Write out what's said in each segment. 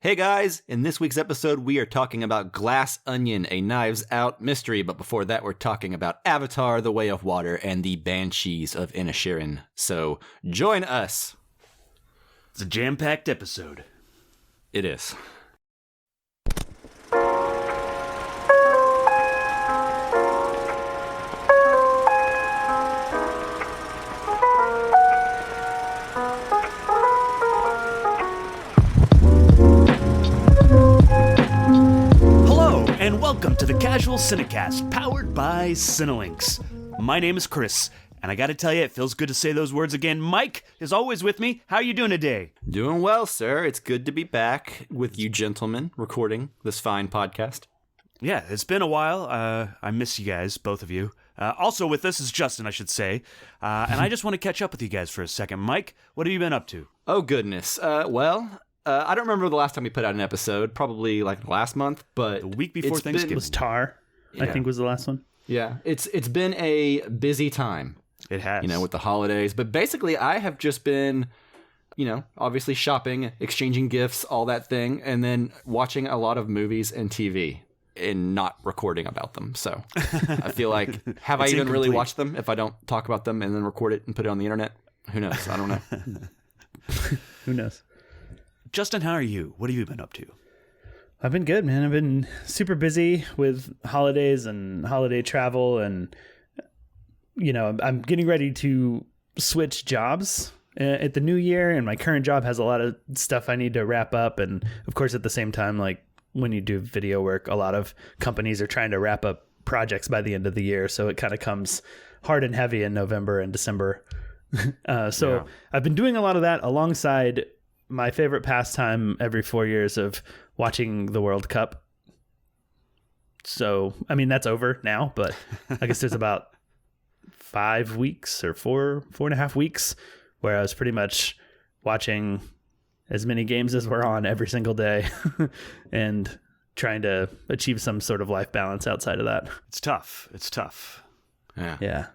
Hey guys, in this week's episode, we are talking about Glass Onion, a Knives Out mystery, but before that, we're talking about Avatar, The Way of Water, and the Banshees of Inersherin. So, join us! It's a jam-packed episode. It is. And welcome to the Casual Cinecast, powered by Cinelinx. My name is Chris, and I gotta tell you, it feels good to say those words again. Mike is always with me. How are you doing today? Doing well, sir. It's good to be back with you gentlemen, recording this fine podcast. Yeah, it's been a while. I miss you guys, both of you. Also with us is Justin, I should say. And I just want to catch up with you guys for a second. Mike, what have you been up to? Oh, goodness. I don't remember the last time we put out an episode, probably like last month, but the week before Thanksgiving. It was Tar, I think was the last one. Yeah, it's been a busy time. It has. With the holidays. But basically, I have just been, obviously shopping, exchanging gifts, all that thing, and then watching a lot of movies and TV and not recording about them. So I feel like, have I even really watched them if I don't talk about them and then record it and put it on the internet? Who knows? I don't know. Who knows? Justin, how are you? What have you been up to? I've been good, man. I've been super busy with holidays and holiday travel, and I'm getting ready to switch jobs at the new year, and my current job has a lot of stuff I need to wrap up. And of course, at the same time, like when you do video work, a lot of companies are trying to wrap up projects by the end of the year, so it kind of comes hard and heavy in November and December. I've been doing a lot of that alongside my favorite pastime every 4 years of watching the World Cup. So, I mean, that's over now, but I guess there's about 5 weeks or 4.5 weeks where I was pretty much watching as many games as we're on every single day and trying to achieve some sort of life balance outside of that. It's tough. Yeah.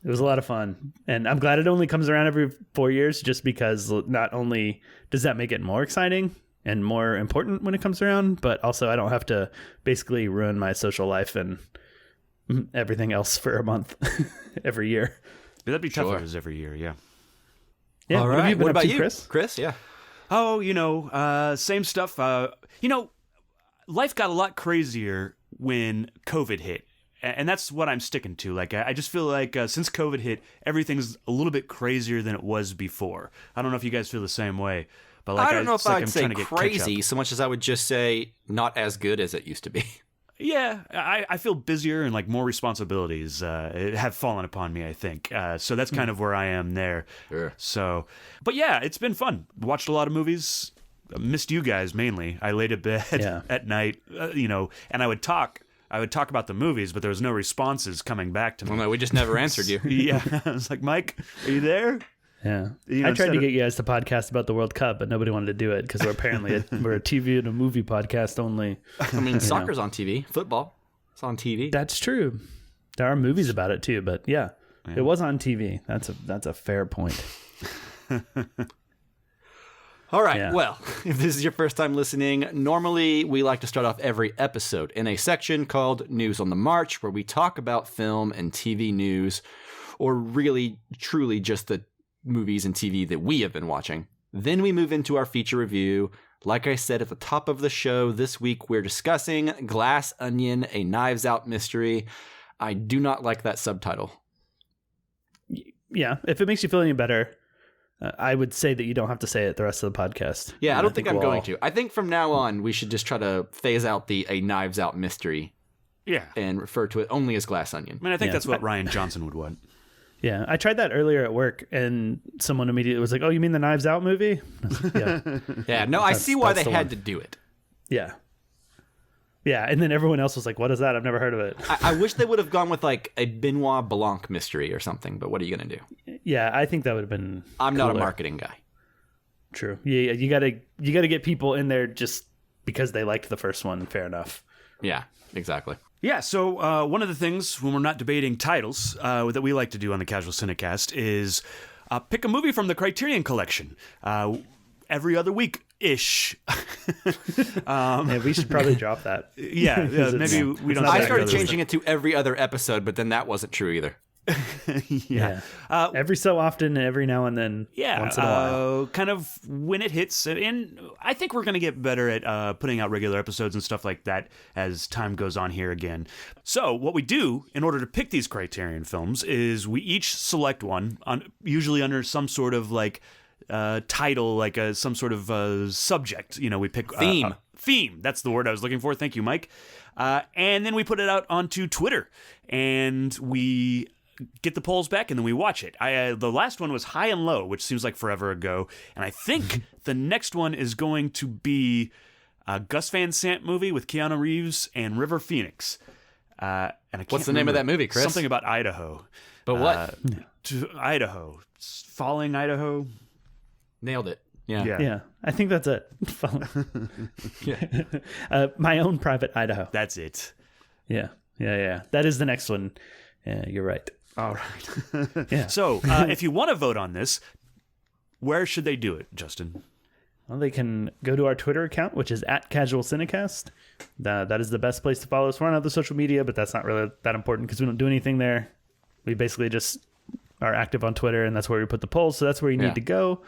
It was a lot of fun, and I'm glad it only comes around every 4 years, just because not only does that make it more exciting and more important when it comes around, but also I don't have to basically ruin my social life and everything else for a month every year. That'd be tough if it was every year, yeah. Yeah. All right. What about you, Chris? Chris, yeah. Oh, same stuff. Life got a lot crazier when COVID hit. And that's what I'm sticking to. Like, I just feel like since COVID hit, everything's a little bit crazier than it was before. I don't know if you guys feel the same way. But like, I don't know if I'd say crazy so much as I would just say not as good as it used to be. Yeah, I feel busier and like more responsibilities have fallen upon me, I think. So that's kind of where I am there. Sure. So, but yeah, it's been fun. Watched a lot of movies. Missed you guys mainly. I laid in bed at night, and I would talk about the movies, but there was no responses coming back to me. Well, no, we just never answered you. Yeah. I was like, Mike, are you there? Yeah. I tried to get you guys to podcast about the World Cup, but nobody wanted to do it because we're apparently we're a TV and a movie podcast only. I mean, soccer's on TV. Football, it's on TV. That's true. There are movies about it too, but yeah. It was on TV. That's a fair point. All right, Well, if this is your first time listening, normally we like to start off every episode in a section called News on the March, where we talk about film and TV news, or really, truly just the movies and TV that we have been watching. Then we move into our feature review. Like I said at the top of the show, this week we're discussing Glass Onion, a Knives Out mystery. I do not like that subtitle. Yeah, if it makes you feel any better, I would say that you don't have to say it the rest of the podcast. Yeah, I don't think I'm going to. I think from now on, we should just try to phase out a Knives Out mystery. Yeah. And refer to it only as Glass Onion. I mean, I think that's what Rian Johnson would want. Yeah, I tried that earlier at work, and someone immediately was like, "Oh, you mean the Knives Out movie?" Like, yeah. Yeah, no, I see why they had to do it. Yeah. Yeah, and then everyone else was like, "What is that? I've never heard of it." I wish they would have gone with like a Benoit Blanc mystery or something, but what are you going to do? Yeah, I think that would have been I'm cooler. not a marketing guy. True. Yeah, you gotta get people in there just because they liked the first one. Fair enough. Yeah, exactly. Yeah, so one of the things when we're not debating titles that we like to do on the Casual Cinecast is pick a movie from the Criterion Collection. Every other week-ish. Yeah, we should probably drop that. Yeah, maybe we don't. I started changing it to every other episode, but then that wasn't true either. Yeah. Every so often, every now and then. Yeah, once in a while. Kind of when it hits, and I think we're going to get better at putting out regular episodes and stuff like that as time goes on here again. So what we do in order to pick these Criterion films is we each select one, usually under some sort of like title, like some sort of subject. You know, we pick theme. Theme. That's the word I was looking for. Thank you, Mike. And then we put it out onto Twitter, and we get the polls back, and then we watch it. The last one was High and Low, which seems like forever ago, and I think the next one is going to be a Gus Van Sant movie with Keanu Reeves and River Phoenix. And I can't What's the name of that movie, Chris? Something about Idaho. But what? Idaho. Falling Idaho. Nailed it. Yeah. Yeah, I think that's it. My Own Private Idaho. That's it. Yeah. That is the next one. Yeah, you're right. All right. Yeah. So, if you want to vote on this, where should they do it, Justin? Well, they can go to our Twitter account, which is @casualcinecast. That is the best place to follow us. We're on other social media, but that's not really that important because we don't do anything there. We basically just are active on Twitter, and that's where we put the polls. So that's where you need to go.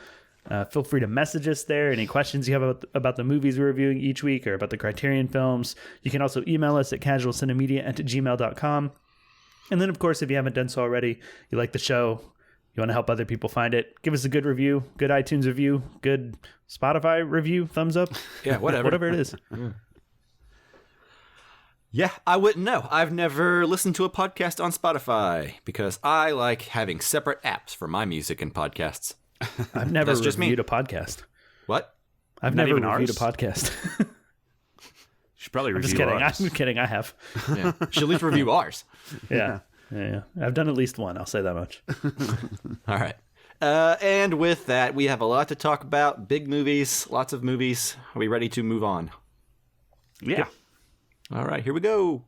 Feel free to message us there. Any questions you have about the movies we're reviewing each week or about the Criterion films. You can also email us at casualcinemedia@gmail.com. And then, of course, if you haven't done so already, you like the show, you want to help other people find it, give us a good review, good iTunes review, good Spotify review, thumbs up. Yeah, whatever. Whatever it is. Yeah, I wouldn't know. I've never listened to a podcast on Spotify because I like having separate apps for my music and podcasts. I've never That's just reviewed me. a podcast. What? I've Not never even reviewed ours? a podcast. Should probably review Just kidding. ours. I'm kidding. I have. Yeah. Should at least review ours. Yeah. I've done at least one. I'll say that much. All right. And with that, we have a lot to talk about. Big movies, lots of movies. Are we ready to move on? Yeah. Yep. All right, here we go.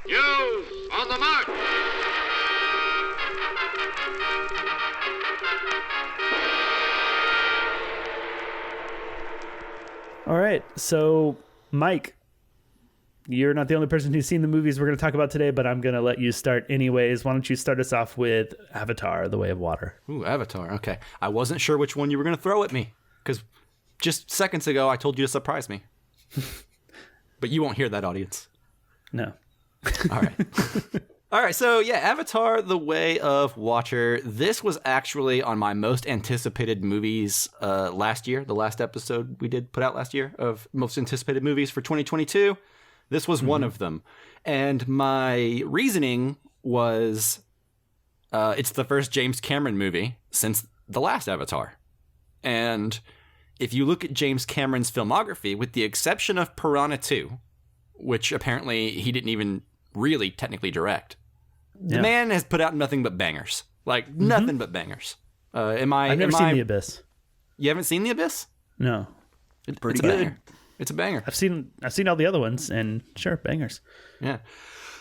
News on the march! All right. So, Mike, you're not the only person who's seen the movies we're going to talk about today, but I'm going to let you start anyways. Why don't you start us off with Avatar: The Way of Water? Ooh, Avatar. Okay. I wasn't sure which one you were going to throw at me because just seconds ago I told you to surprise me. But you won't hear that, audience. No. All right. All right, so yeah, Avatar: The Way of Water. This was actually on my most anticipated movies last year. The last episode we did put out last year of most anticipated movies for 2022. This was one of them. And my reasoning was it's the first James Cameron movie since the last Avatar. And if you look at James Cameron's filmography, with the exception of Piranha 2, which apparently he didn't even really technically direct, the man has put out nothing but bangers. Like, nothing but bangers. I've never seen The Abyss. You haven't seen The Abyss? No. It's pretty a good. banger. It's a banger. I've seen all the other ones, and sure, bangers. Yeah.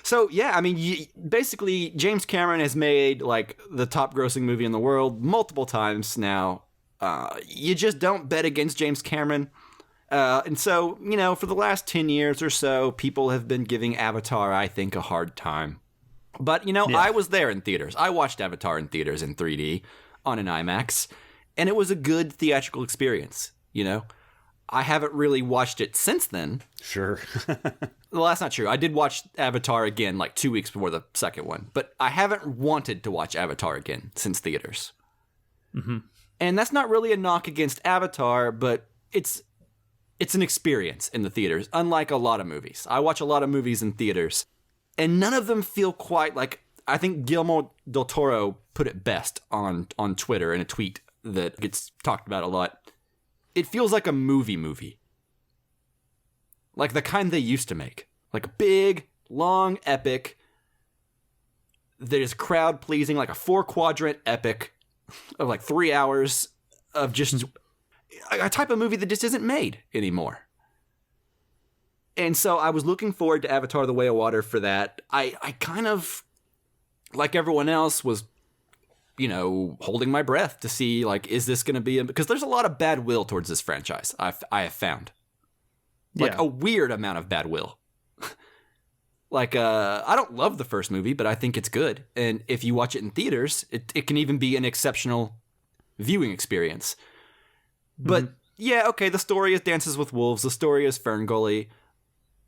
So, yeah, I mean, basically, James Cameron has made, like, the top-grossing movie in the world multiple times now. You just don't bet against James Cameron. And so, you know, for the last 10 years or so, people have been giving Avatar, I think, a hard time. But, you know, I was there in theaters. I watched Avatar in theaters in 3D on an IMAX, and it was a good theatrical experience, you know? I haven't really watched it since then. Sure. Well, that's not true. I did watch Avatar again like 2 weeks before the second one, but I haven't wanted to watch Avatar again since theaters. Mm-hmm. And that's not really a knock against Avatar, but it's an experience in the theaters, unlike a lot of movies. I watch a lot of movies in theaters, and none of them feel quite like... I think Guillermo del Toro put it best on Twitter in a tweet that gets talked about a lot. It feels like a movie. Like the kind they used to make. Like a big, long epic that is crowd-pleasing, like a 4-quadrant epic of like 3 hours of just a type of movie that just isn't made anymore. And so I was looking forward to Avatar: The Way of Water for that. I kind of, like everyone else, was holding my breath to see, like, is this going to be because there's a lot of bad will towards this franchise. I have found, like, a weird amount of bad will. Like, I don't love the first movie, but I think it's good. And if you watch it in theaters, it can even be an exceptional viewing experience. But yeah, okay, the story is Dances with Wolves. The story is Ferngully.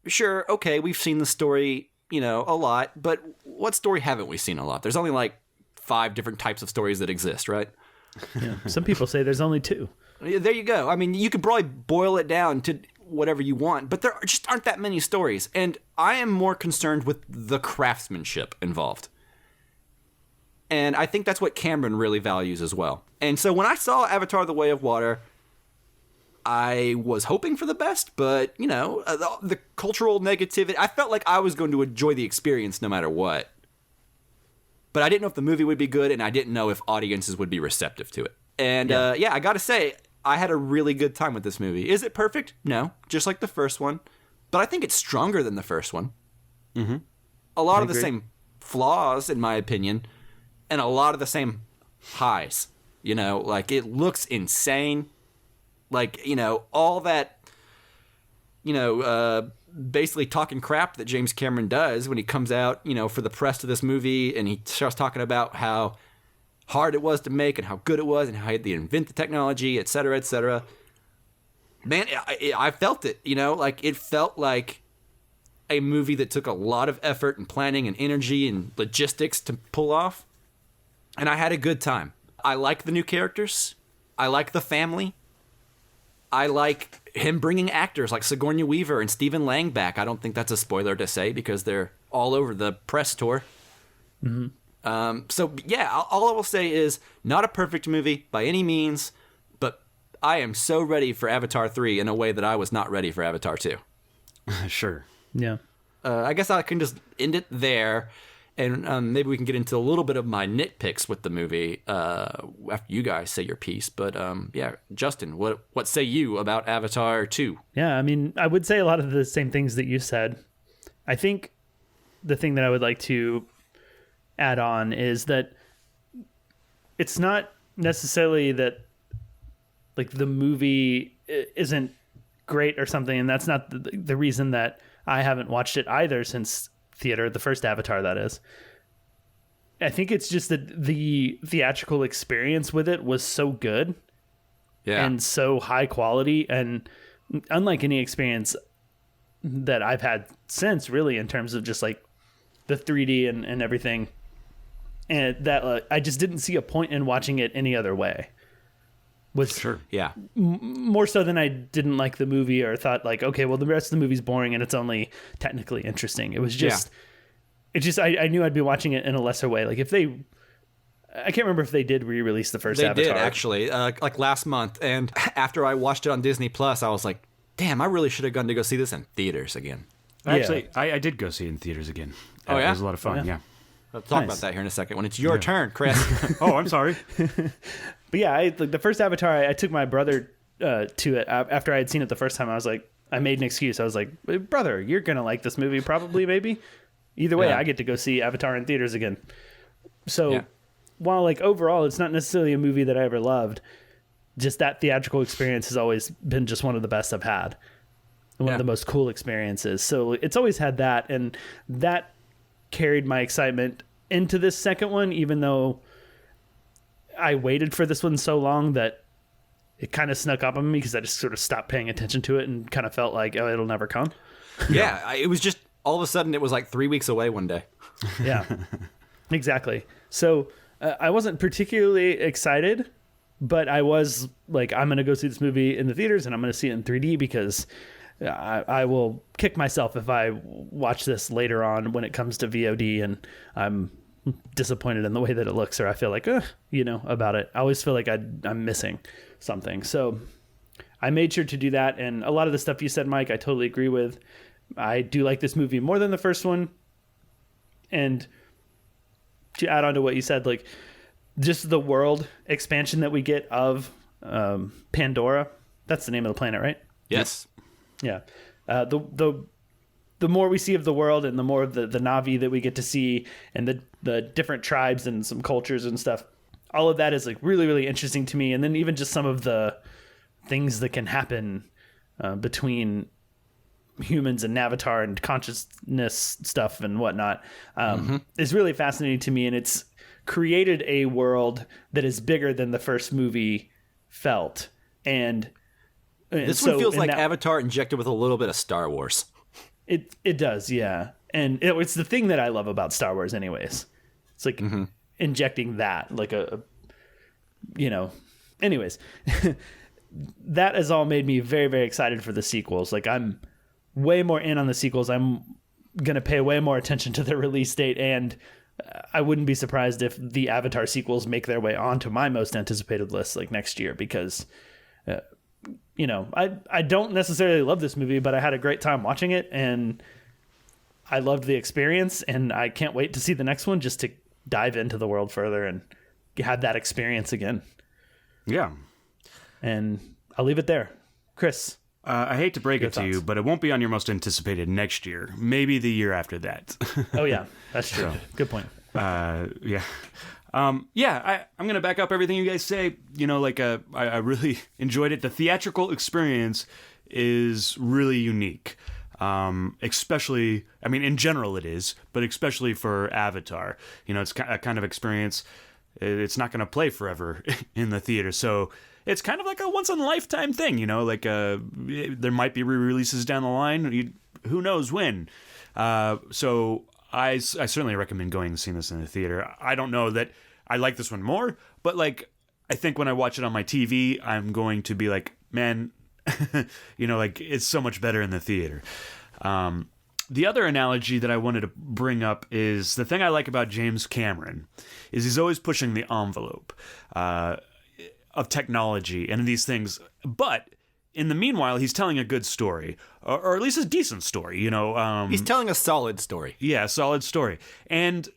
Sure, okay, we've seen the story, a lot. But what story haven't we seen a lot? There's only like 5 different types of stories that exist, right? Yeah. Some people say there's only 2. There you go. I mean, you could probably boil it down to whatever you want, but there just aren't that many stories. And I am more concerned with the craftsmanship involved. And I think that's what Cameron really values as well. And so when I saw Avatar: The Way of Water, I was hoping for the best, but, the cultural negativity, I felt like I was going to enjoy the experience no matter what. But I didn't know if the movie would be good, and I didn't know if audiences would be receptive to it. And, I gotta say, I had a really good time with this movie. Is it perfect? No, just like the first one. But I think it's stronger than the first one. Mm-hmm. A lot of the same flaws, in my opinion, and a lot of the same highs. Like, it looks insane. Like, all that, basically talking crap that James Cameron does when he comes out, for the press of this movie, and he starts talking about how hard it was to make and how good it was and how he had to invent the technology, et cetera, et cetera. Man, I felt it, like it felt like a movie that took a lot of effort and planning and energy and logistics to pull off. And I had a good time. I like the new characters. I like the family. I like him bringing actors like Sigourney Weaver and Stephen Lang back. I don't think that's a spoiler to say because they're all over the press tour. Mm-hmm. So, yeah, all I will say is not a perfect movie by any means, but I am so ready for Avatar 3 in a way that I was not ready for Avatar 2. Sure. Yeah. I guess I can just end it there. And maybe we can get into a little bit of my nitpicks with the movie after you guys say your piece. But yeah, Justin, what say you about Avatar 2? Yeah, I mean, I would say a lot of the same things that you said. I think the thing that I would like to add on is that it's not necessarily that like the movie isn't great or something, and that's not the reason that I haven't watched it either since theater, the first Avatar, that is. I think it's just that the theatrical experience with it was so good and so high quality, and unlike any experience that I've had since, really, in terms of just like the 3D and everything, and that I just didn't see a point in watching it any other way. Sure. Yeah. More so than I didn't like the movie or thought like, okay, well, the rest of the movie's boring and it's only technically interesting. It was just, I knew I'd be watching it in a lesser way. Like I can't remember if they did re-release the first Avatar. They did, actually, like last month. And after I watched it on Disney Plus, I was like, damn, I really should have gone to go see this in theaters again. Actually, I did go see it in theaters again. Oh, yeah? It was a lot of fun, yeah. We'll talk about that here in a second when it's your turn, Chris. Oh, I'm sorry. But yeah, the first Avatar, I took my brother to it after I had seen it the first time. I made an excuse. I was like, brother, you're going to like this movie probably, maybe. Either way, I get to go see Avatar in theaters again. So while like overall, it's not necessarily a movie that I ever loved, just that theatrical experience has always been just one of the best I've had. One of the most cool experiences. So it's always had that. And that carried my excitement into this second one, even though I waited for this one so long that it kind of snuck up on me because I just sort of stopped paying attention to it and kind of felt like, oh, it'll never come. Yeah, it was just all of a sudden it was like 3 weeks away one day. Yeah, exactly. So I wasn't particularly excited, but I was like, I'm going to go see this movie in the theaters and I'm going to see it in 3D because I will kick myself if I watch this later on when it comes to VOD and I'm disappointed in the way that it looks, or I feel like, about it. I always feel like I'm missing something. So I made sure to do that. And a lot of the stuff you said, Mike, I totally agree with. I do like this movie more than the first one. And to add on to what you said, like just the world expansion that we get of Pandora. That's the name of the planet, right? Yes. Yeah. The more we see of the world and the more of the Na'vi that we get to see and the different tribes and some cultures and stuff, all of that is like really, really interesting to me. And then even just some of the things that can happen between humans and Navatar and consciousness stuff and whatnot is really fascinating to me. And it's created a world that is bigger than the first movie felt. And this one feels like Avatar injected with a little bit of Star Wars. It does, yeah. And it's the thing that I love about Star Wars anyways. It's like injecting that, like anyways. That has all made me very, very excited for the sequels. Like, I'm way more in on the sequels. I'm going to pay way more attention to their release date, and I wouldn't be surprised if the Avatar sequels make their way onto my most anticipated list like next year, because I don't necessarily love this movie, but I had a great time watching it, and I loved the experience, and I can't wait to see the next one just to dive into the world further and have that experience again. Yeah. And I'll leave it there. Chris. I hate to break it to you, but it won't be on your most anticipated next year. Maybe the year after that. Oh, yeah. That's true. Good point. Yeah. I'm going to back up everything you guys say. I really enjoyed it. The theatrical experience is really unique. Especially, in general it is, but especially for Avatar. It's a kind of experience, it's not going to play forever in the theater. So it's kind of like a once-in-a-lifetime thing, there might be re-releases down the line. Who knows when? So I certainly recommend going and seeing this in the theater. I don't know that I like this one more, but I think when I watch it on my TV, I'm going to be like, man, it's so much better in the theater. The other analogy that I wanted to bring up is the thing I like about James Cameron is he's always pushing the envelope of technology and these things, but in the meanwhile, he's telling a good story, or at least a decent story. He's telling a solid story. Yeah, a solid story. And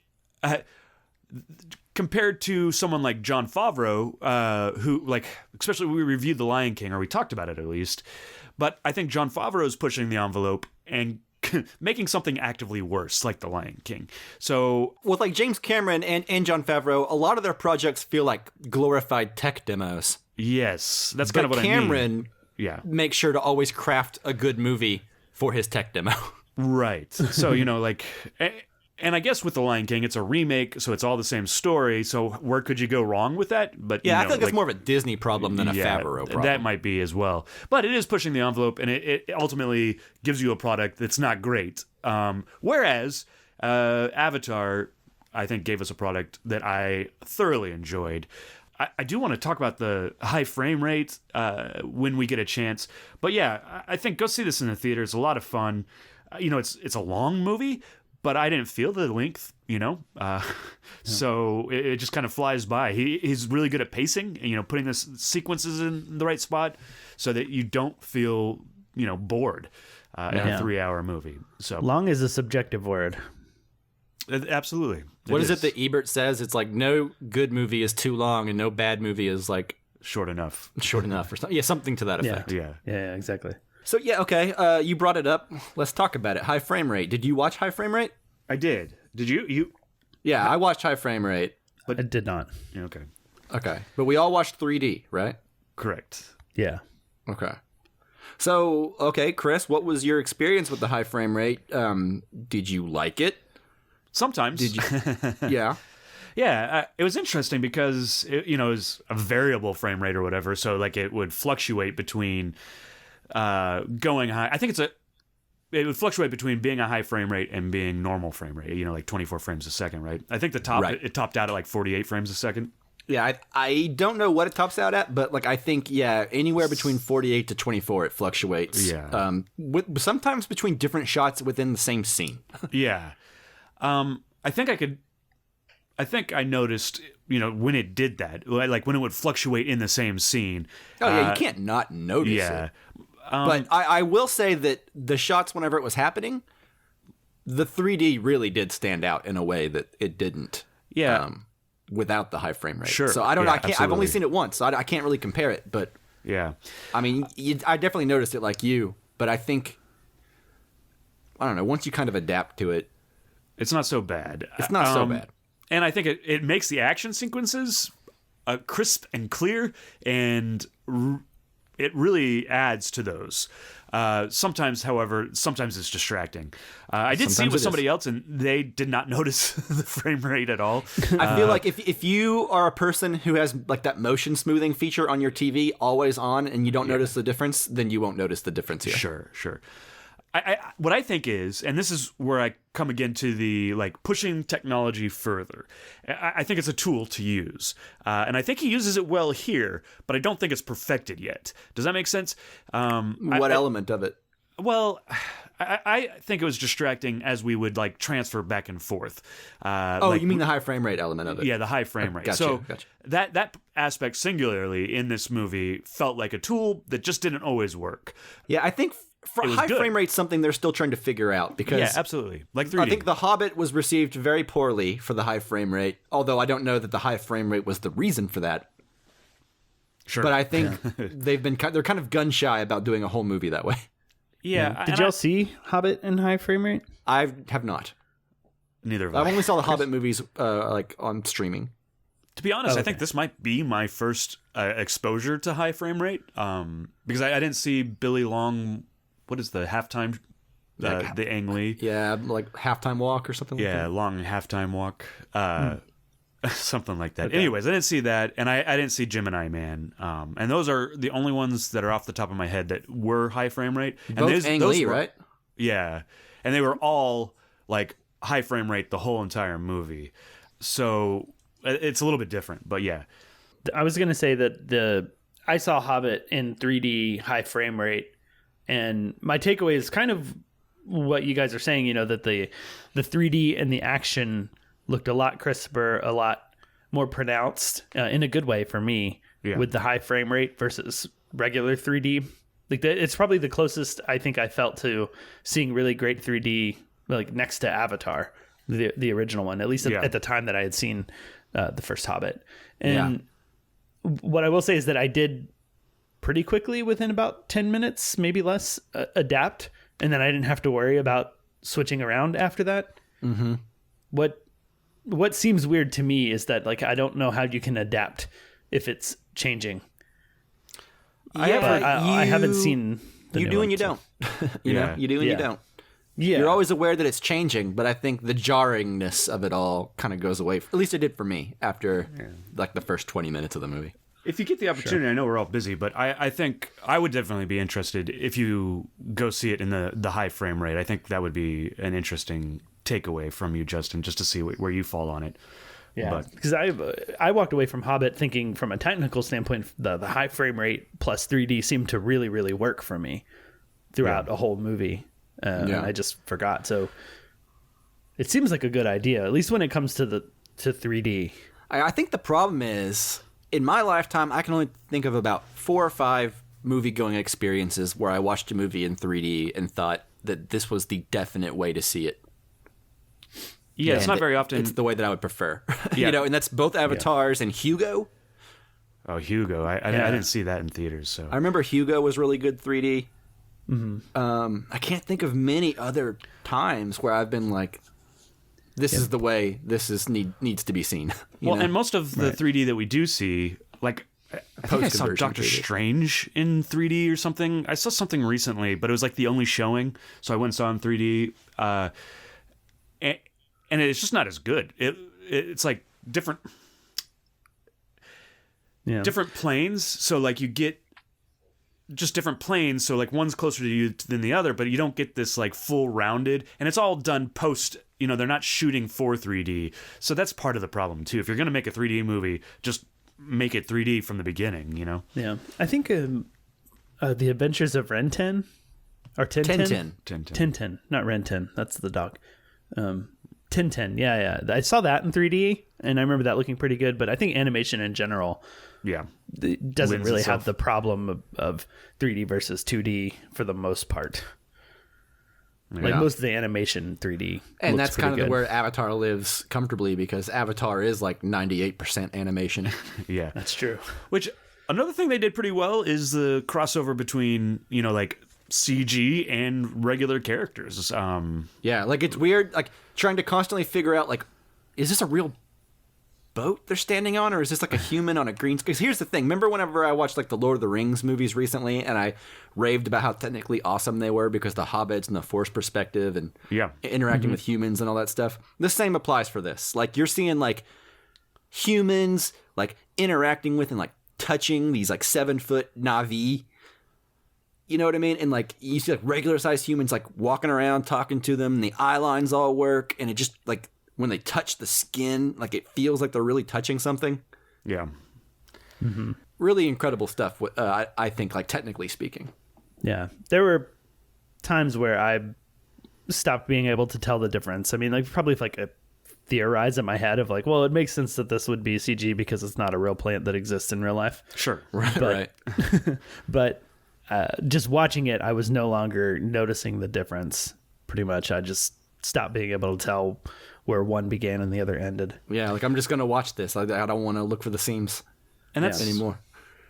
compared to someone like Jon Favreau, who, especially when we reviewed The Lion King, or we talked about it at least, but I think Jon Favreau is pushing the envelope and making something actively worse, like The Lion King. So with James Cameron and Jon Favreau, a lot of their projects feel like glorified tech demos. Yes, that's kind of what Cameron, I mean. Make sure to always craft a good movie for his tech demo. Right. So, and I guess with The Lion King, it's a remake, so it's all the same story. So where could you go wrong with that? But I feel like it's more of a Disney problem than a Favreau problem. That might be as well. But it is pushing the envelope, and it ultimately gives you a product that's not great. Whereas Avatar, I think, gave us a product that I thoroughly enjoyed. I do want to talk about the high frame rate when we get a chance. But I think go see this in the theater. It's a lot of fun. It's a long movie, but I didn't feel the length, so it just kind of flies by. He's really good at pacing, putting the sequences in the right spot so that you don't feel, bored in a 3-hour movie. So long is a subjective word. Absolutely. What is it that Ebert says? It's like no good movie is too long and no bad movie is short enough. Short enough or something. Yeah, something to that effect. Yeah, exactly. So okay, you brought it up. Let's talk about it. High frame rate. Did you watch High Frame Rate? I did. Did you? Yeah, I watched High Frame Rate. But I did not. Okay. Okay. But we all watched 3D, right? Correct. Yeah. Okay. So, Chris, what was your experience with the high frame rate? Did you like it? Sometimes. Did you? Yeah. Yeah, it was interesting because it was a variable frame rate or whatever, so it would fluctuate between going high. I think it would fluctuate between being a high frame rate and being normal frame rate. 24 frames a second, right? I think it topped out at 48 frames a second. Yeah, I don't know what it tops out at, but I think anywhere between 48 to 24 it fluctuates. Yeah. Sometimes between different shots within the same scene. Yeah. I think I noticed, when it did that, when it would fluctuate in the same scene. Oh yeah, you can't not notice it. But I will say that the shots, whenever it was happening, the 3D really did stand out in a way that it didn't. Yeah. Without the high frame rate. Sure. So I don't know. Absolutely. I've only seen it once, so I can't really compare it. But yeah, I mean, I definitely noticed it like you. But I think, I don't know. Once you kind of adapt to it, it's not so bad. It's not so bad. And I think it makes the action sequences crisp and clear, and it really adds to those. Sometimes, however, it's distracting. I did see it with somebody else, and they did not notice the frame rate at all. I feel like if you are a person who has like that motion smoothing feature on your TV always on, and you don't notice the difference, then you won't notice the difference here. Sure. What I think is, and this is where I come again to the like pushing technology further. I think it's a tool to use, and I think he uses it well here, but I don't think it's perfected yet. Does that make sense? What element of it? Well, I think it was distracting as we would like transfer back and forth. You mean the high frame rate element of it? Yeah, the high frame rate. Gotcha. That aspect singularly in this movie felt like a tool that just didn't always work. Yeah, I think. For high frame rate's something they're still trying to figure out because absolutely, like 3D. I think The Hobbit was received very poorly for the high frame rate, although I don't know that the high frame rate was the reason for that. Sure, but I think they're kind of gun shy about doing a whole movie that way. Yeah. Did y'all see Hobbit in high frame rate? I have not. Neither of I us. only saw the Hobbit movies like on streaming. To be honest, I think this might be my first exposure to high frame rate because I didn't see Billy Long. What is the halftime? The Ang Lee. Yeah, like halftime walk or something like that. Yeah, long halftime walk. Something like that. Okay. Anyways, I didn't see that, and I didn't see Gemini Man. And those are the only ones that are off the top of my head that were high frame rate. And both Ang Lee, right? Yeah. And they were all like high frame rate the whole entire movie. So it's a little bit different, but yeah. I was going to say that I saw Hobbit in 3D high frame rate. And my takeaway is kind of what you guys are saying, you know, that the 3D and the action looked a lot crisper, a lot more pronounced in a good way for me with the high frame rate versus regular 3D. Like it's probably the closest I think I felt to seeing really great 3D, like next to Avatar, the original one, at least at the time that I had seen the first Hobbit. And what I will say is that I did pretty quickly, within about 10 minutes, maybe less, adapt. And then I didn't have to worry about switching around after that. Mm-hmm. What seems weird to me is that, like, I don't know how you can adapt if it's changing. I haven't seen the You new do one, and you don't. You know, you do and you don't. Yeah. You're always aware that it's changing, but I think the jarringness of it all kind of goes away. At least it did for me after like the first 20 minutes of the movie. If you get the opportunity, I know we're all busy, but I think I would definitely be interested if you go see it in the high frame rate. I think that would be an interesting takeaway from you, Justin, just to see where you fall on it. Yeah, because I walked away from Hobbit thinking from a technical standpoint, the high frame rate plus 3D seemed to really, really work for me throughout a whole movie. And I just forgot. So it seems like a good idea, at least when it comes to 3D. I think the problem is, in my lifetime, I can only think of about 4 or 5 movie-going experiences where I watched a movie in 3D and thought that this was the definite way to see it. Yeah, it's not very often. It's the way that I would prefer. You know, and that's both Avatars and Hugo. Oh, Hugo. I didn't see that in theaters. So I remember Hugo was really good 3D. Mm-hmm. I can't think of many other times where I've been like, this is the way this needs to be seen. Well, know? And most of the 3D that we do see, like, I think I saw Doctor 3D. Strange in 3D or something. I saw something recently, but it was like the only showing, so I went and saw it in 3D. And it's just not as good. It's like different planes. So like you get just different planes. So like one's closer to you than the other, but you don't get this like full rounded. And it's all done post. You know, they're not shooting for 3D. So that's part of the problem too. If you're gonna make a 3D movie, just make it 3D from the beginning. You know. Yeah, I think the Adventures of Ren 10 or Tintin. Tintin, not Ren 10. That's the dog. Tintin, yeah. I saw that in 3D, and I remember that looking pretty good. But I think animation in general, doesn't really have the problem of 3D versus 2D for the most part. Like most of the animation 3D, and looks that's kind of good. where Avatar lives comfortably because Avatar is like 98% animation. Yeah, that's true. Which another thing they did pretty well is the crossover between like CG and regular characters. Yeah, like it's weird, like trying to constantly figure out like, is this a real boat they're standing on, or is this like a human on a green screen? Because here's the thing. Remember whenever I watched like the Lord of the Rings movies recently, and I raved about how technically awesome they were because the hobbits and the Force perspective and interacting with humans and all that stuff? The same applies for this. Like, you're seeing like humans like interacting with and like touching these like 7-foot Na'vi. You know what I mean? And like you see like regular sized humans like walking around talking to them, and the eye lines all work, and it just like when they touch the skin, like it feels like they're really touching something. Yeah. Mm-hmm. Really incredible stuff, I think, like technically speaking. Yeah. There were times where I stopped being able to tell the difference. I mean, like probably like a theorize in my head of like, well, it makes sense that this would be CG because it's not a real plant that exists in real life. Sure. Right. But just watching it, I was no longer noticing the difference. Pretty much, I just stopped being able to tell where one began and the other ended. Yeah, like I'm just gonna watch this. I don't want to look for the seams, and that's anymore.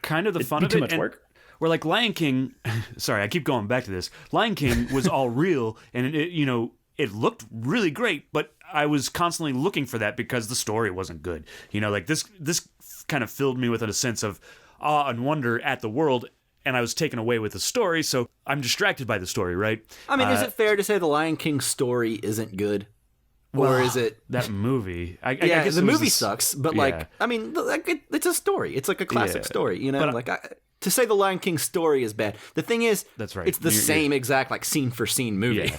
Kind of the fun of it. Too much work. Where like Lion King, sorry, I keep going back to this. Lion King was all real, and it looked really great, but I was constantly looking for that because the story wasn't good. Like this kind of filled me with a sense of awe and wonder at the world. And I was taken away with the story, so I'm distracted by the story, right? I mean, is it fair to say the Lion King story isn't good? Or is it... That movie. I guess the movie sucks, but like, I mean, like, it's a story. It's like a classic story, But to say the Lion King story is bad. The thing is, that's right. It's the same exact, like, scene for scene movie. Yeah.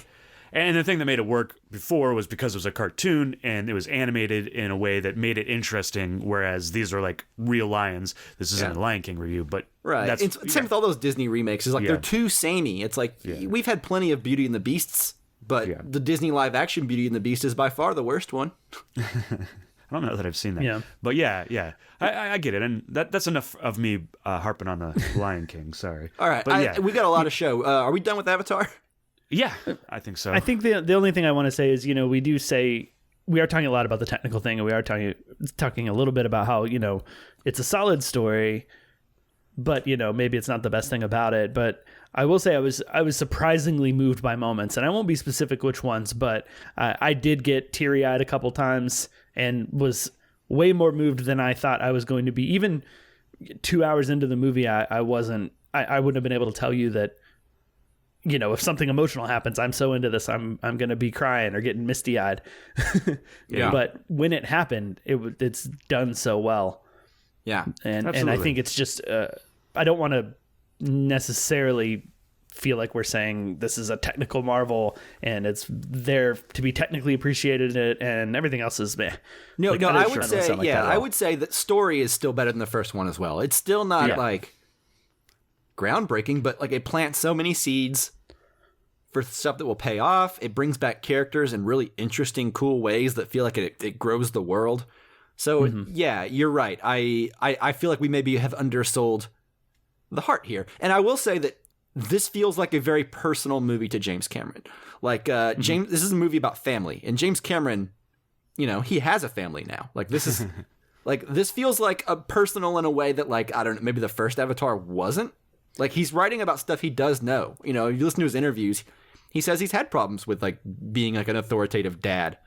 And the thing that made it work before was because it was a cartoon and it was animated in a way that made it interesting, whereas these are like real lions. This isn't a Lion King review, but right. It's same with all those Disney remakes. Is like they're too samey. It's like we've had plenty of Beauty and the Beasts, but the Disney live action Beauty and the Beast is by far the worst one. I don't know that I've seen that. Yeah. But I get it, and that's enough of me harping on the Lion King. Sorry. All right, we got a lot of show. Are we done with Avatar? Yeah, I think so. I think the only thing I want to say is, we do say we are talking a lot about the technical thing, and we are talking a little bit about how, it's a solid story, but maybe it's not the best thing about it. But I will say I was surprisingly moved by moments, and I won't be specific which ones, but I did get teary-eyed a couple times and was way more moved than I thought I was going to be. Even 2 hours into the movie, I wouldn't have been able to tell you that, if something emotional happens, I'm so into this, I'm going to be crying or getting misty-eyed. But when it happened, it's done so well. Yeah. And I think it's just, I don't want to necessarily feel like we're saying this is a technical marvel and it's there to be technically appreciated and everything else is meh. No, I would say, I would say that story is still better than the first one as well. It's still not like groundbreaking, but like it plants so many seeds for stuff that will pay off. It brings back characters in really interesting, cool ways that feel like it grows the world. So yeah, you're right. I feel like we maybe have undersold the heart here. And I will say that this feels like a very personal movie to James Cameron. Like James, this is a movie about family, and James Cameron, he has a family now. Like this is like this feels like a personal in a way that like I don't know, maybe the first Avatar wasn't. Like he's writing about stuff he does know. If you listen to his interviews, he says he's had problems with like being like an authoritative dad,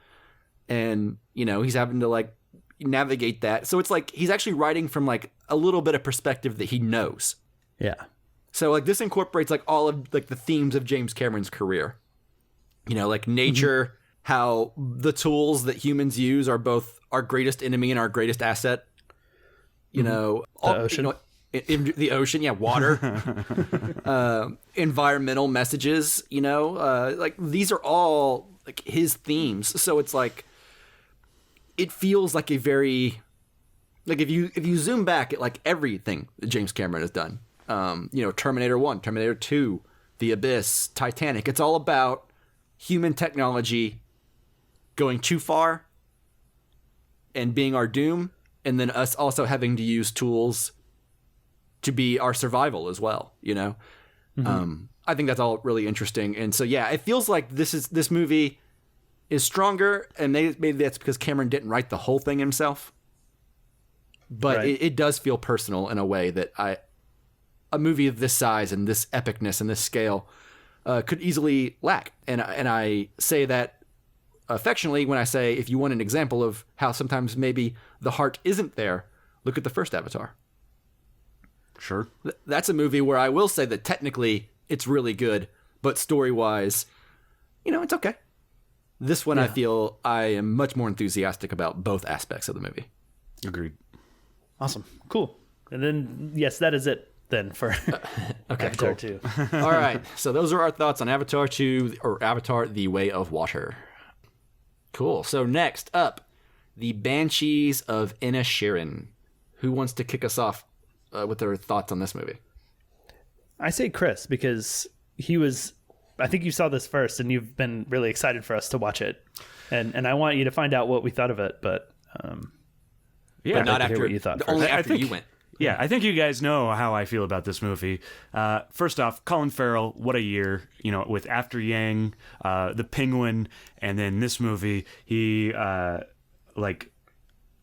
and he's having to like navigate that. So it's like he's actually writing from like a little bit of perspective that he knows. Yeah. So like this incorporates like all of like the themes of James Cameron's career. Like nature, how the tools that humans use are both our greatest enemy and our greatest asset. The ocean. The ocean, water, environmental messages, like these are all like his themes. So it's like, it feels like a very, like if you zoom back at like everything that James Cameron has done, Terminator 1, Terminator 2, The Abyss, Titanic, it's all about human technology going too far and being our doom, and then us also having to use tools to be our survival as well, I think that's all really interesting. And so, yeah, it feels like this movie is stronger, and maybe that's because Cameron didn't write the whole thing himself. But it does feel personal in a way that a movie of this size and this epicness and this scale could easily lack. And I say that affectionately when I say if you want an example of how sometimes maybe the heart isn't there, look at the first Avatar. Sure. That's a movie where I will say that technically it's really good, but story-wise, it's okay. This one, I feel I am much more enthusiastic about both aspects of the movie. Agreed. Awesome. Cool. And then, yes, that is it then for Avatar 2. All right. So those are our thoughts on Avatar 2, or Avatar: The Way of Water. Cool. So next up, the Banshees of Inersherin. Who wants to kick us off with their thoughts on this movie? I say Chris, because I think you saw this first and you've been really excited for us to watch it. And I want you to find out what we thought of it, but yeah, but not after what you thought first. only after you went. Yeah, I think you guys know how I feel about this movie. First off, Colin Farrell, what a year! With After Yang, The Penguin, and then this movie, he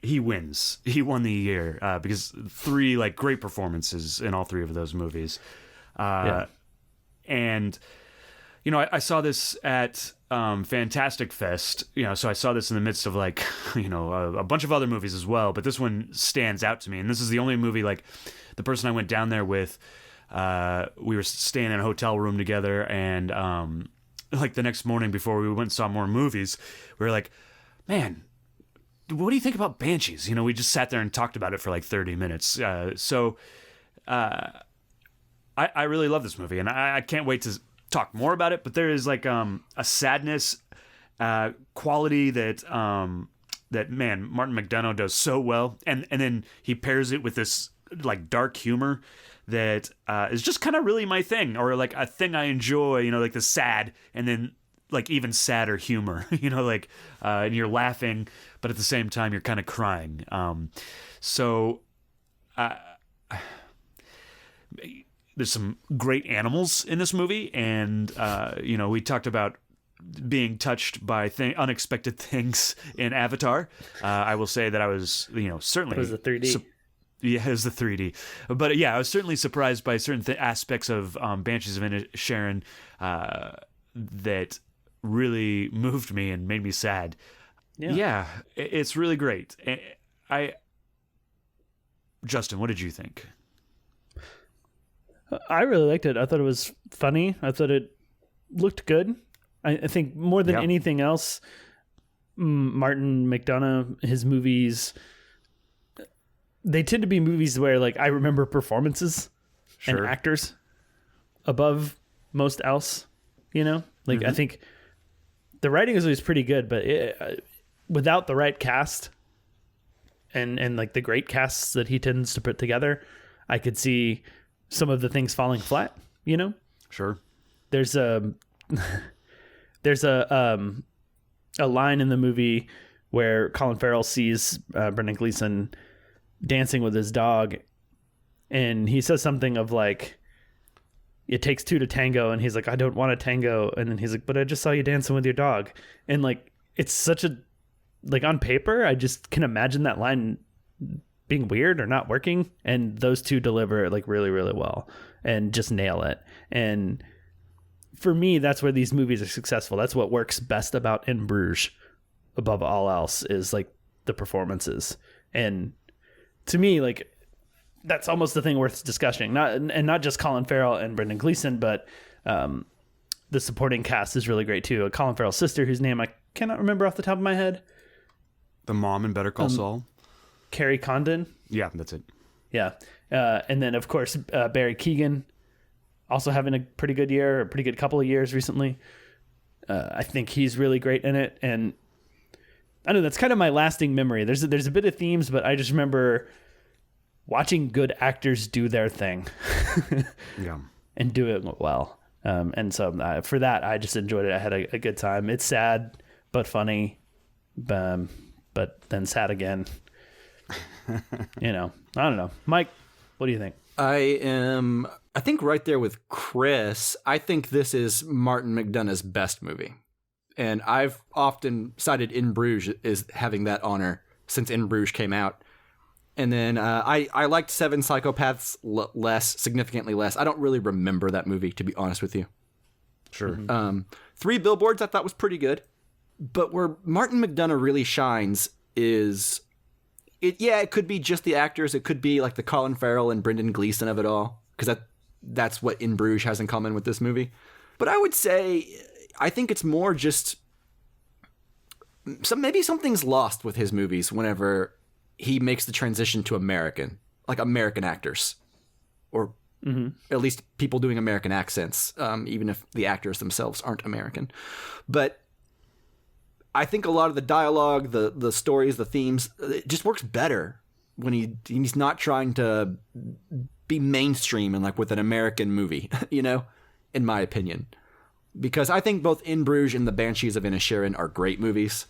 wins. He won the year because 3 great performances in all 3 of those movies. And I saw this at Fantastic Fest. So I saw this in the midst of a bunch of other movies as well. But this one stands out to me, and this is the only movie the person I went down there with. We were staying in a hotel room together, and the next morning before we went and saw more movies, we were like, man, what do you think about Banshees? We just sat there and talked about it for 30 minutes. I really love this movie, and I can't wait to talk more about it. But there is a sadness quality that Martin McDonough does so well, and then he pairs it with this dark humor that is just kind of really my thing, or a thing I enjoy. The sad, and then even sadder humor. And you're laughing, but at the same time you're kind of crying. There's some great animals in this movie, and we talked about being touched by unexpected things in Avatar. I will say that I was, certainly... It was the 3D. Yeah, it was the 3D. But yeah, I was certainly surprised by certain aspects of Banshees of Inersherin that really moved me and made me sad. Yeah, it's really great. Justin, what did you think? I really liked it. I thought it was funny. I thought it looked good. I think more than anything else, Martin McDonough, his movies, they tend to be movies where I remember performances and actors above most else. I think the writing is always pretty good, but without the right cast and the great casts that he tends to put together, I could see some of the things falling flat. Sure. There's a line in the movie where Colin Farrell sees Brendan Gleeson dancing with his dog, and he says something of it takes 2 to tango, and he's like, I don't want to tango, and then he's like, but I just saw you dancing with your dog, and it's such a on paper I just can imagine that line being weird or not working, and those two deliver it really, really well and just nail it. And for me, that's where these movies are successful. That's what works best about In Bruges above all else, is the performances. And to me, that's almost the thing worth discussing. Not just Colin Farrell and Brendan Gleeson, but the supporting cast is really great too. Colin Farrell's sister, whose name I cannot remember off the top of my head. The mom in Better Call Saul. Carrie Condon. Yeah, that's it. Yeah. And then, of course, Barry Keoghan, also having a pretty good year, a pretty good couple of years recently. I think he's really great in it. And I know that's kind of my lasting memory. There's a bit of themes, but I just remember watching good actors do their thing. Yeah. And do it well. And so for that, I just enjoyed it. I had a good time. It's sad, but funny, but then sad again. I don't know. Mike, what do you think? I think right there with Chris. I think this is Martin McDonough's best movie. And I've often cited In Bruges as having that honor since In Bruges came out. And then I liked Seven Psychopaths significantly less. I don't really remember that movie, to be honest with you. Sure. 3 Billboards I thought was pretty good. But where Martin McDonagh really shines is, it could be just the actors. It could be like the Colin Farrell and Brendan Gleeson of it all, because that's what In Bruges has in common with this movie. But I would say, I think it's more just maybe something's lost with his movies whenever he makes the transition to American actors, or at least people doing American accents, even if the actors themselves aren't American. But I think a lot of the dialogue, the stories, the themes, it just works better when he's not trying to be mainstream and like with an American movie, in my opinion. Because I think both In Bruges and The Banshees of Inersherin are great movies.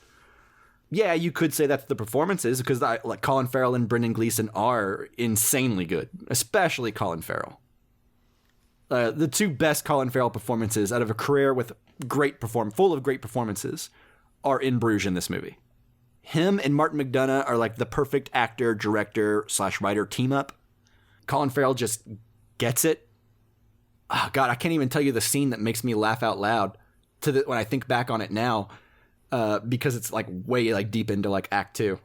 Yeah, you could say that's the performances, because like Colin Farrell and Brendan Gleeson are insanely good, especially Colin Farrell. The two best Colin Farrell performances out of a career with full of great performances are In Bruges in this movie. Him and Martin McDonagh are like the perfect actor, director / writer team up. Colin Farrell just gets it. Oh God, I can't even tell you the scene that makes me laugh out loud when I think back on it now, because it's like way like deep into like Act 2.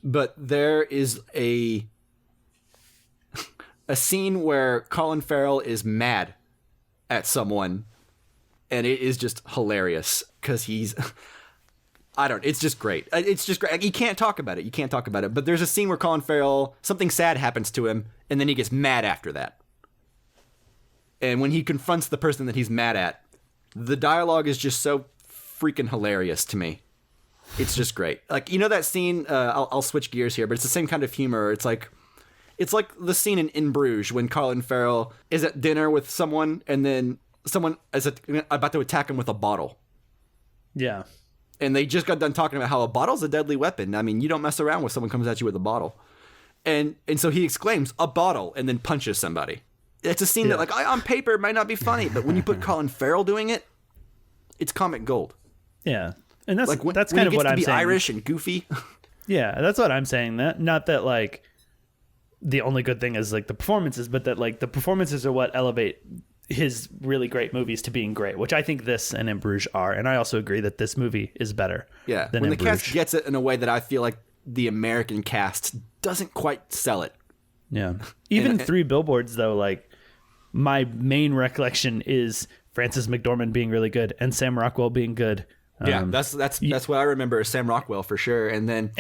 But there is a scene where Colin Farrell is mad at someone, and it is just hilarious because it's just great. It's just great. You can't talk about it. But there's a scene where Colin Farrell, something sad happens to him, and then he gets mad after that. And when he confronts the person that he's mad at, the dialogue is just so freaking hilarious to me. It's just great. Like, that scene, I'll switch gears here, but it's the same kind of humor. It's like the scene in Bruges when Colin Farrell is at dinner with someone, and then someone is about to attack him with a bottle. Yeah. And they just got done talking about how a bottle's a deadly weapon. I mean, you don't mess around when someone comes at you with a bottle. And so he exclaims, "A bottle," and then punches somebody. It's a scene that, like, on paper might not be funny, but when you put Colin Farrell doing it, it's comic gold. Yeah. And that's like that's kind of what I'm saying. Irish and goofy. Yeah, that's what I'm saying. That not that like the only good thing is like the performances, but that like the performances are what elevate his really great movies to being great, which I think this and In Bruges are. And I also agree that this movie is better. Yeah. Than when In the Bruges. cast gets it in a way that I feel like the American cast doesn't quite sell it. Yeah. Even Three Billboards, though, like my main recollection is Frances McDormand being really good and Sam Rockwell being good. Yeah, that's what I remember is Sam Rockwell for sure. And then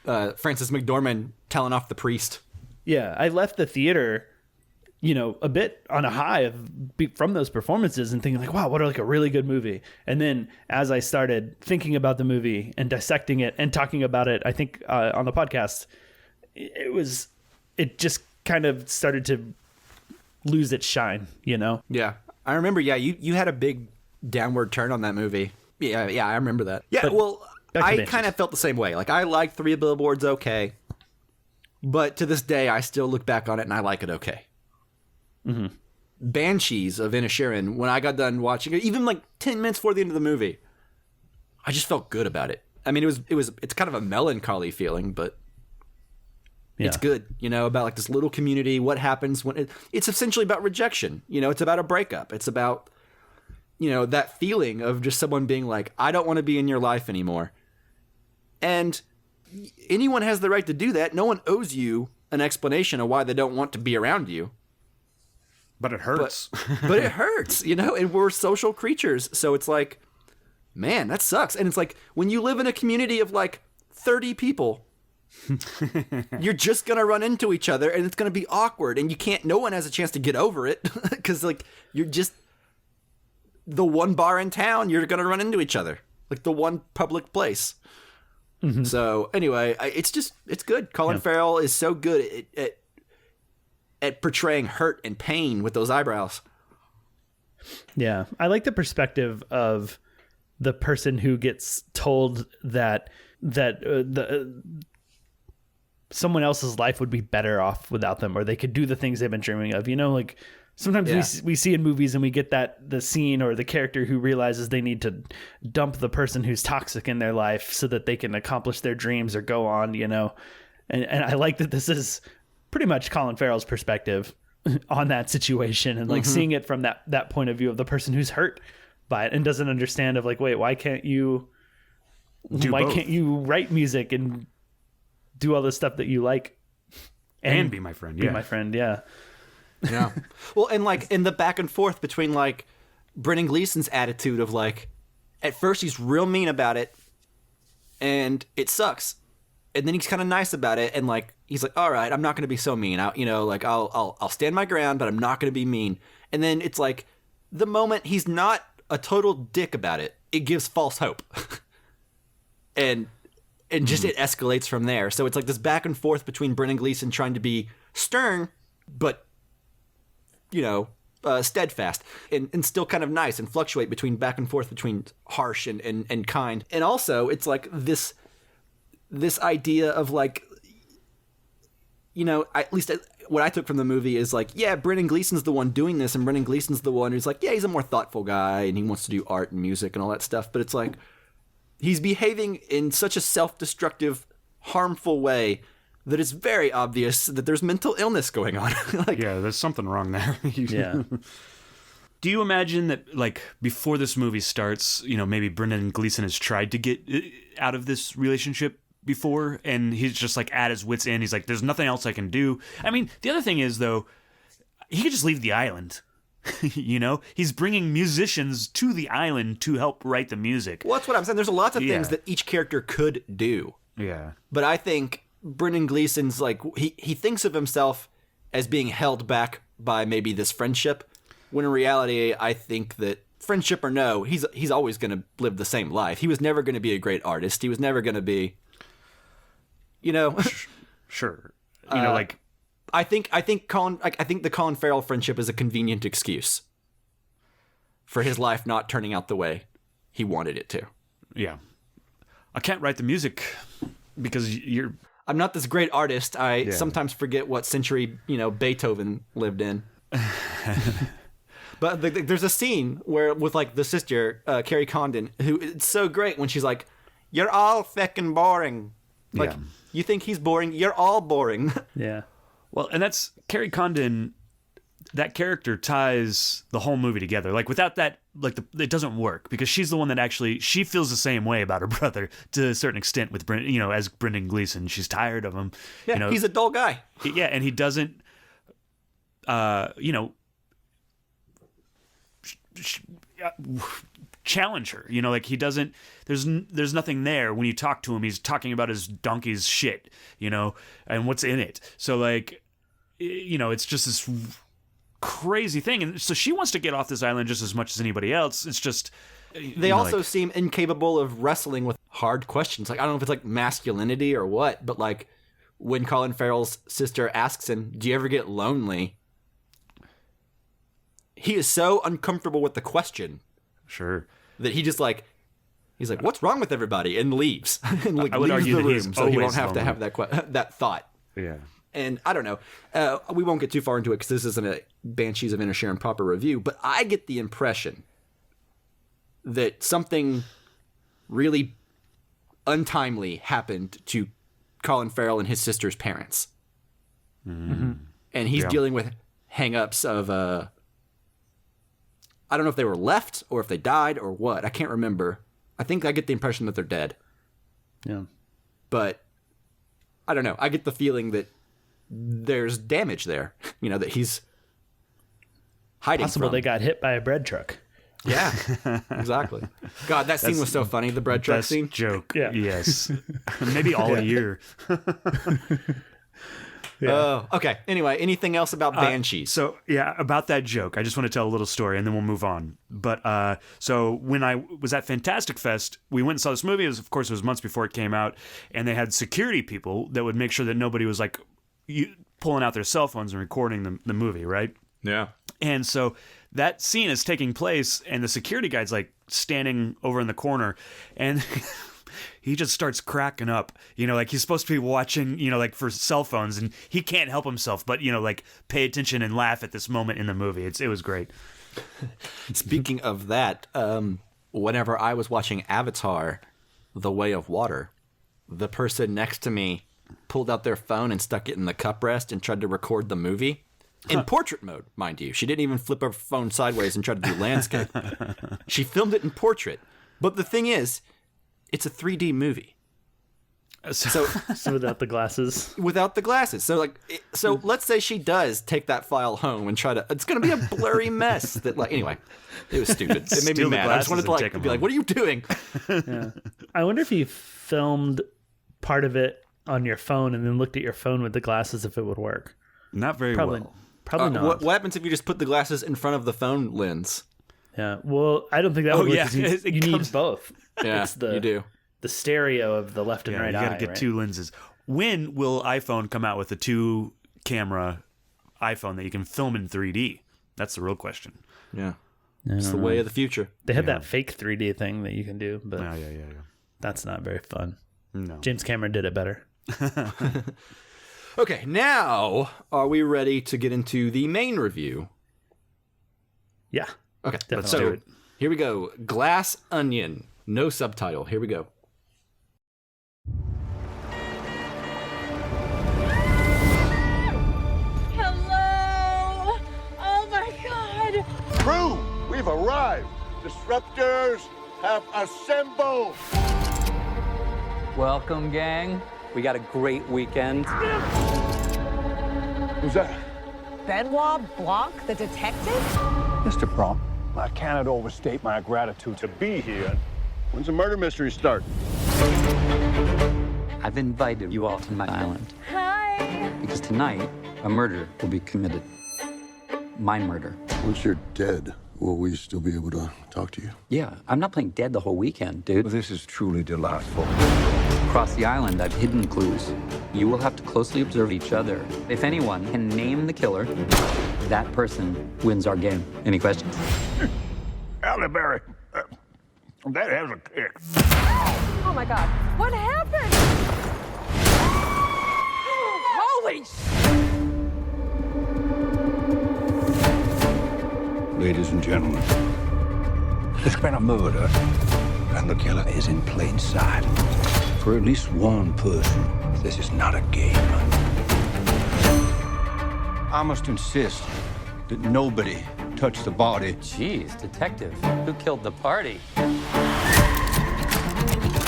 Frances McDormand telling off the priest. Yeah, I left the theater, a bit on a high from those performances and thinking like, wow, what a really good movie. And then as I started thinking about the movie and dissecting it and talking about it, I think on the podcast, it just kind of started to lose its shine, Yeah, I remember. Yeah, you had a big downward turn on that movie. Yeah, I remember that. Yeah, well, I kind of felt the same way. Like, I liked Three Billboards okay, but to this day, I still look back on it and I like it okay. Mm-hmm. Banshees of Inersherin, when I got done watching it, even like 10 minutes before the end of the movie, I just felt good about it. I mean, it's kind of a melancholy feeling, but it's good, about like this little community, what happens when it's essentially about rejection. It's about a breakup. It's about, that feeling of just someone being like, I don't want to be in your life anymore. And anyone has the right to do that. No one owes you an explanation of why they don't want to be around you. But it hurts. But it hurts, and we're social creatures. So it's like, man, that sucks. And it's like, when you live in a community of like 30 people, you're just going to run into each other and it's going to be awkward. And no one has a chance to get over it because like, you're just the one bar in town, you're going to run into each other. Like the one public place. Mm-hmm. So anyway, it's good. Colin Farrell is so good at portraying hurt and pain with those eyebrows. Yeah. I like the perspective of the person who gets told that someone else's life would be better off without them, or they could do the things they've been dreaming of. Like sometimes we see in movies and we get the scene or the character who realizes they need to dump the person who's toxic in their life so that they can accomplish their dreams or go on, and I like that this is pretty much Colin Farrell's perspective on that situation and like seeing it from that point of view of the person who's hurt by it and doesn't understand of like, wait, why can't you write music and do all the stuff that you like and be my friend? Be my friend, yeah. Yeah. Well, and like in the back and forth between like Brendan Gleeson's attitude of like, at first he's real mean about it and it sucks. And then he's kind of nice about it. And like, he's like, all right, I'm not going to be so mean. I'll stand my ground, but I'm not going to be mean. And then it's like the moment he's not a total dick about it, it gives false hope. and just it escalates from there. So it's like this back and forth between Brendan Gleeson trying to be stern, but steadfast and still kind of nice, and fluctuate between back and forth between harsh and kind. And also it's like this idea of like, at least what I took from the movie is like, yeah, Brendan Gleeson's the one doing this, and Brendan Gleeson's the one who's like, yeah, he's a more thoughtful guy and he wants to do art and music and all that stuff. But it's like, he's behaving in such a self-destructive, harmful way that it's very obvious that there's mental illness going on. Like, yeah, there's something wrong there. Yeah. Do you imagine that, like, before this movie starts, maybe Brendan Gleeson has tried to get out of this relationship before, and he's just, like, at his wit's end. He's like, there's nothing else I can do. I mean, the other thing is, though, he could just leave the island. He's bringing musicians to the island to help write the music. Well, that's what I'm saying. There's lots of things that each character could do. Yeah. But I think Brendan Gleeson's like, he thinks of himself as being held back by maybe this friendship, when in reality, I think that friendship or no, he's always going to live the same life. He was never going to be a great artist. He was never going to be, Sure. I think the Colin Farrell friendship is a convenient excuse for his life not turning out the way he wanted it to. Yeah. I can't write the music because I'm not this great artist. I sometimes forget what century, Beethoven lived in. But there's a scene where with like the sister, Carrie Condon, who it's so great when she's like, "You're all feckin' boring." Like, you think he's boring? You're all boring. Yeah. Well, and that's Carrie Condon. That character ties the whole movie together. Like without that, like it doesn't work, because she's the one that actually, she feels the same way about her brother to a certain extent with as Brendan Gleeson. She's tired of him. Yeah, he's a dull guy. Yeah, and he doesn't, challenge her. Like he doesn't. There's nothing there. When you talk to him, he's talking about his donkey's shit. And what's in it. So like, it's just this crazy thing, and so she wants to get off this island just as much as anybody else. It's just they also seem incapable of wrestling with hard questions. Like, I don't know if it's like masculinity or what, but like when Colin Farrell's sister asks him, "Do you ever get lonely?" He is so uncomfortable with the question, sure, that he just like, he's like, "What's wrong with everybody?" and leaves and like I would leaves argue the that he's room so he won't have lonely. to have that thought. Yeah. And I don't know. We won't get too far into it because this isn't a Banshees of Inersherin proper review, but I get the impression that something really untimely happened to Colin Farrell and his sister's parents. Mm-hmm. And he's dealing with hang-ups of, I don't know if they were left or if they died or what. I can't remember. I think I get the impression that they're dead. Yeah. But I don't know. I get the feeling that there's damage there, that he's hiding Possible from. they got hit by a bread truck. Yeah, exactly. God, that scene was so funny, the bread truck scene. Joke. Yeah. Yes. Maybe all year. Yeah. Oh, okay. Anyway, anything else about Banshees? So, yeah, about that joke, I just want to tell a little story and then we'll move on. But so when I was at Fantastic Fest, we went and saw this movie. Of course, it was months before it came out. And they had security people that would make sure that nobody was like pulling out their cell phones and recording the movie, right? Yeah. And so that scene is taking place and the security guide's like standing over in the corner and he just starts cracking up, like he's supposed to be watching, like for cell phones, and he can't help himself but, like pay attention and laugh at this moment in the movie. It was great. Speaking of that, whenever I was watching Avatar, The Way of Water, the person next to me pulled out their phone and stuck it in the cup rest and tried to record the movie. In portrait mode, mind you. She didn't even flip her phone sideways and try to do landscape. She filmed it in portrait. But the thing is, it's a 3D movie. So without the glasses. Without the glasses. So let's say she does take that file home and try to. It's going to be a blurry mess. Anyway, it was stupid. It made me mad. I just wanted to be like, "What are you doing?" Yeah. I wonder if you filmed part of it on your phone and then looked at your phone with the glasses if it would work. Not very well. Probably not. What happens if you just put the glasses in front of the phone lens? Yeah. Well, I don't think that would work. Yeah. You need both. Yeah, you do. The stereo of the left and right eye. You got to get two lenses. When will iPhone come out with a 2-camera iPhone that you can film in 3D? That's the real question. Yeah. It's the way of the future. They have that fake 3D thing that you can do, but yeah. That's not very fun. No. James Cameron did it better. Okay, now are we ready to get into the main review? Yeah. Okay, let's do it. Here we go. Glass Onion. No subtitle. Here we go. Hello! Oh my God! Crew, we've arrived. Disruptors have assembled. Welcome, gang. We got a great weekend. Who's that? Benoit Blanc, the detective? Mr. Blanc, I cannot overstate my gratitude to be here. When's the murder mystery start? I've invited you all to my island Hi! because tonight a murder will be committed. My murder. Once you're dead, will we still be able to talk to you? Yeah, I'm not playing dead the whole weekend, dude. This is truly delightful. Across the island, I've hidden clues. You will have to closely observe each other. If anyone can name the killer, that person wins our game. Any questions? Halle Berry, that has a kick. Oh my God, what happened? Holy Ladies and gentlemen, there's been a murder, and the killer is in plain sight. For at least one person, this is not a game. I must insist that nobody touch the body. Jeez, detective, who killed the party?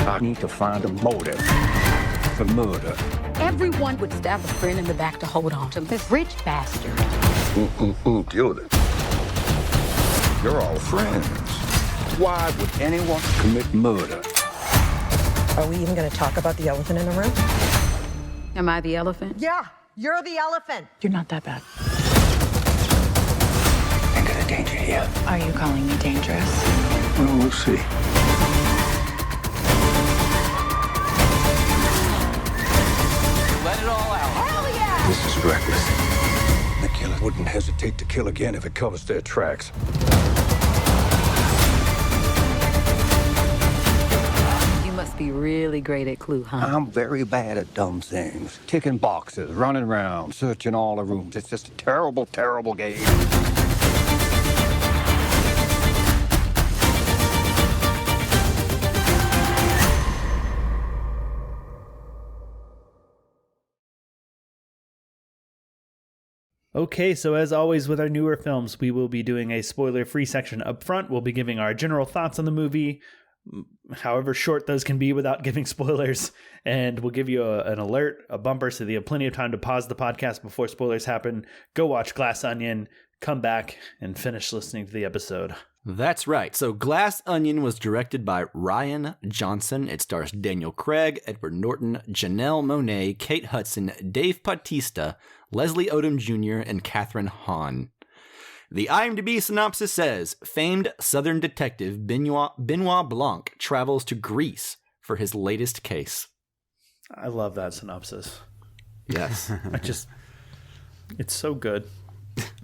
I need to find a motive for murder. Everyone would stab a friend in the back to hold on to this rich bastard. Who killed it? You're all friends. Why would anyone commit murder? Are we even going to talk about the elephant in the room? Am I the elephant? Yeah, you're the elephant. You're not that bad. Think of the danger here. Are you calling me dangerous? Well, we'll see. Let it all out. Hell yeah! This is reckless. The killer wouldn't hesitate to kill again if it covers their tracks. You must be really great at clue hunting. I'm very bad at dumb things. Ticking boxes, running around, searching all the rooms. It's just a terrible, terrible game. Okay, so as always with our newer films, we will be doing a spoiler-free section up front. We'll be giving our general thoughts on the movie, however short those can be without giving spoilers, and we'll give you an alert, a bumper, so that you have plenty of time to pause the podcast before spoilers happen. Go watch Glass Onion, come back, and finish listening to the episode. That's right. So Glass Onion was directed by Rian Johnson. It stars Daniel Craig, Edward Norton, Janelle Monáe, Kate Hudson, Dave Bautista, Leslie Odom Jr., and Catherine Hahn. The IMDb synopsis says, famed Southern detective Benoit Blanc travels to Greece for his latest case. I love that synopsis. Yes. It's so good.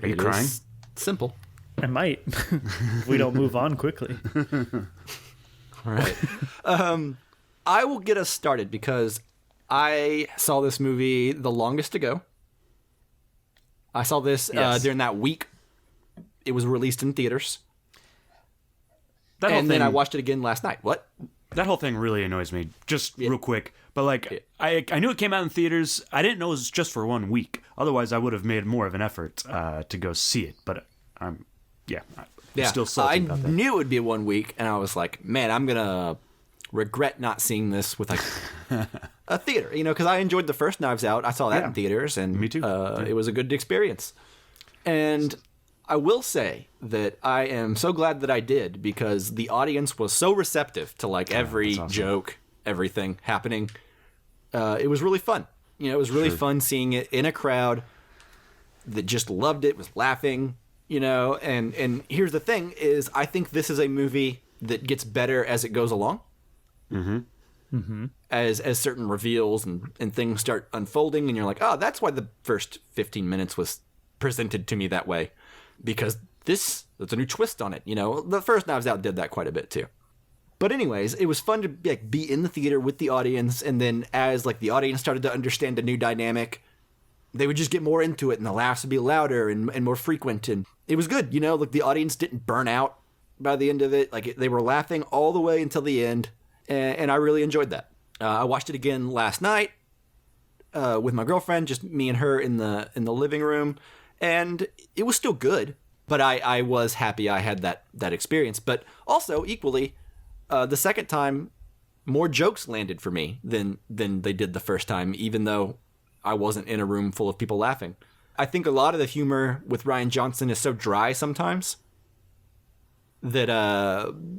Are you crying? Simple. I might, if we don't move on quickly. All right. I will get us started because I saw this movie the longest ago. I saw this during that week it was released in theaters. Then I watched it again last night. What? That whole thing really annoys me. Just real quick, but like I knew it came out in theaters. I didn't know it was just for 1 week. Otherwise, I would have made more of an effort to go see it. But I'm still salty about that. I knew it would be 1 week, and I was like, man, I'm gonna regret not seeing this with like a theater, because I enjoyed the first Knives Out. I saw that in theaters, and me too. It was a good experience. And I will say that I am so glad that I did, because the audience was so receptive to like every joke, everything happening. It was really fun. It was really fun seeing it in a crowd that just loved it, was laughing, and here's the thing is I think this is a movie that gets better as it goes along. Mm-hmm. Mm-hmm. As certain reveals and things start unfolding, and you're like, oh, that's why the first 15 minutes was presented to me that way. Because there's a new twist on it, The first Knives Out did that quite a bit too. But anyways, it was fun to be in the theater with the audience, and then as like the audience started to understand a new dynamic, they would just get more into it, and the laughs would be louder and more frequent, and it was good, Like the audience didn't burn out by the end of it. Like they were laughing all the way until the end, and I really enjoyed that. I watched it again last night with my girlfriend, just me and her in the living room. And it was still good, but I was happy I had that experience. But also, equally, the second time, more jokes landed for me than they did the first time, even though I wasn't in a room full of people laughing. I think a lot of the humor with Rian Johnson is so dry sometimes that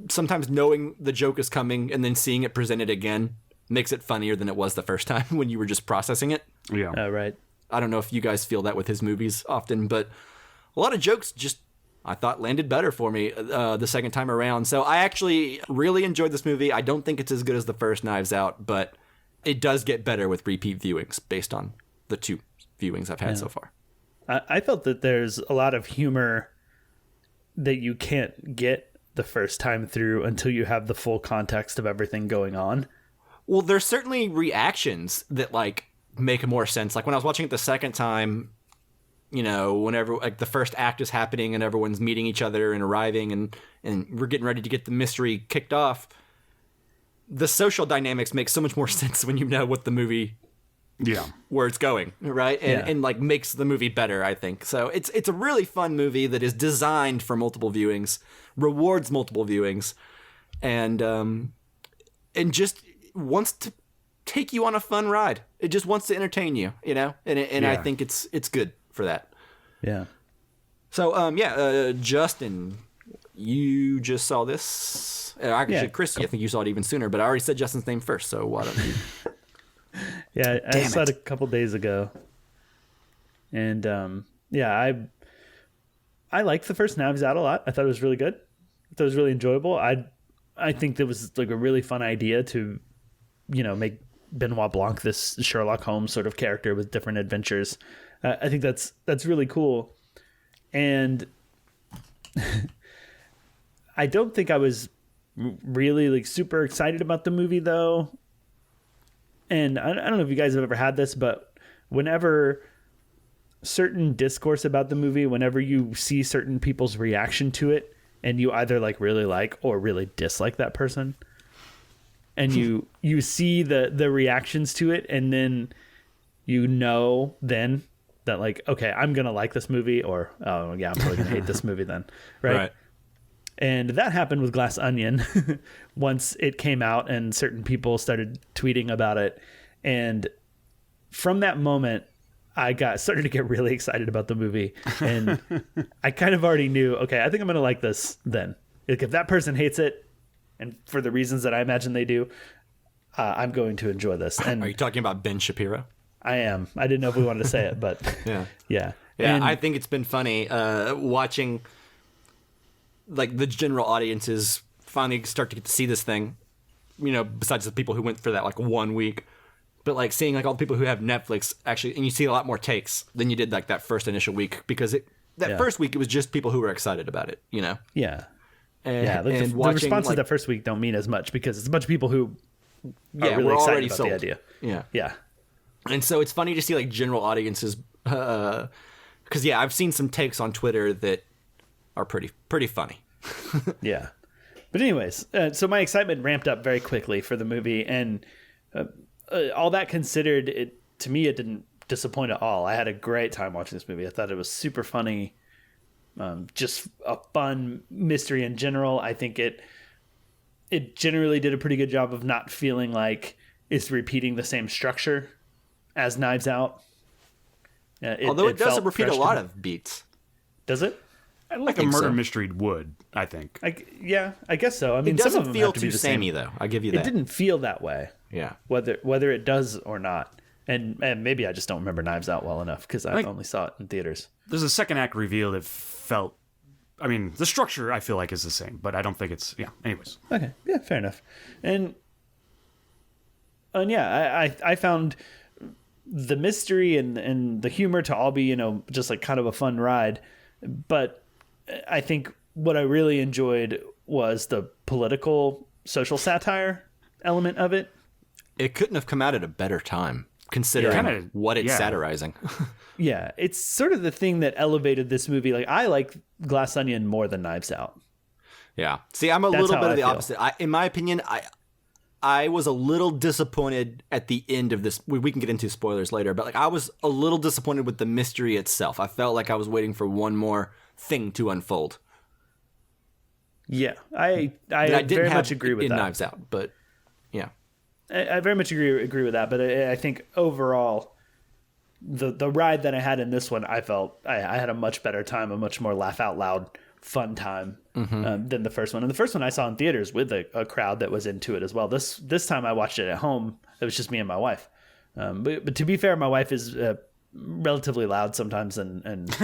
sometimes knowing the joke is coming and then seeing it presented again makes it funnier than it was the first time when you were just processing it. Yeah. Right. I don't know if you guys feel that with his movies often, but a lot of jokes just, I thought, landed better for me the second time around. So I actually really enjoyed this movie. I don't think it's as good as the first Knives Out, but it does get better with repeat viewings based on the 2 viewings I've had so far. I felt that there's a lot of humor that you can't get the first time through until you have the full context of everything going on. Well, there's certainly reactions that like make more sense. Like when I was watching it the second time, whenever like the first act is happening and everyone's meeting each other and arriving and we're getting ready to get the mystery kicked off, the social dynamics make so much more sense when you know what the movie, where it's going, right? And like makes the movie better, I think. So it's a really fun movie that is designed for multiple viewings, rewards multiple viewings, and just wants to take you on a fun ride. It just wants to entertain you, and I think it's good for that. Yeah. So, Justin, you just saw this. Actually, Chris, I think you saw it even sooner, but I already said Justin's name first, so why don't you? Yeah, I saw it a couple days ago. And, I liked the first Knives Out a lot. I thought it was really good. I thought it was really enjoyable. I think that was like a really fun idea to, make Benoit Blanc this Sherlock Holmes sort of character with different adventures. I think that's really cool. And I don't think I was really like super excited about the movie though. And I don't know if you guys have ever had this, but whenever certain discourse about the movie, whenever you see certain people's reaction to it and you either like really like or really dislike that person, and you see the reactions to it, and then then that like, okay, I'm gonna like this movie, or oh yeah, I'm probably gonna hate this movie then, right? And that happened with Glass Onion once it came out and certain people started tweeting about it, and from that moment I started to get really excited about the movie, and I kind of already knew, okay, I think I'm gonna like this then. Like if that person hates it, and for the reasons that I imagine they do, I'm going to enjoy this. And are you talking about Ben Shapiro? I am. I didn't know if we wanted to say it, but yeah. And I think it's been funny watching like the general audiences finally start to get to see this thing, besides the people who went for that like 1 week, but like seeing like all the people who have Netflix actually, and you see a lot more takes than you did like that first initial week, because first week it was just people who were excited about it, Yeah. And, the watching, responses like, that first week don't mean as much because it's a bunch of people who are really we're excited already about sold. the idea. Yeah. And so it's funny to see like general audiences, because I've seen some takes on Twitter that are pretty funny. Yeah. But anyways, so my excitement ramped up very quickly for the movie, and all that considered, it didn't disappoint at all. I had a great time watching this movie. I thought it was super funny, just a fun mystery in general. I think it generally did a pretty good job of not feeling like it's repeating the same structure as Knives Out. Although it does repeat a lot of beats. Does it? Like a murder mystery would, I think. I guess so. I mean, it doesn't some of them feel have to be too the samey, same. though. I'll give you that. It didn't feel that way. Yeah. Whether it does or not. And maybe I just don't remember Knives Out well enough because I only saw it in theaters. There's a second act reveal that felt... I mean, the structure I feel like is the same, but I don't think it's... Yeah, anyways. Okay, yeah, fair enough. And yeah, I found the mystery and the humor to all be, just like kind of a fun ride. But I think what I really enjoyed was the political social satire element of it. It couldn't have come out at a better time, considering what it's satirizing. Yeah, it's sort of the thing that elevated this movie. Like, I like Glass Onion more than Knives Out. Yeah. See, I'm a That's little how bit I of the feel. opposite. In my opinion, I was a little disappointed at the end of this. We can get into spoilers later, but I was a little disappointed with the mystery itself. I felt like I was waiting for one more thing to unfold. Yeah, I very much agree with in that. Knives Out, but yeah. I very much agree with that, but I think overall, the ride that I had in this one, I felt I had a much better time, a much more laugh out loud, fun time than the first one. And the first one I saw in theaters with a crowd that was into it as well. This time I watched it at home. It was just me and my wife. But to be fair, my wife is relatively loud sometimes and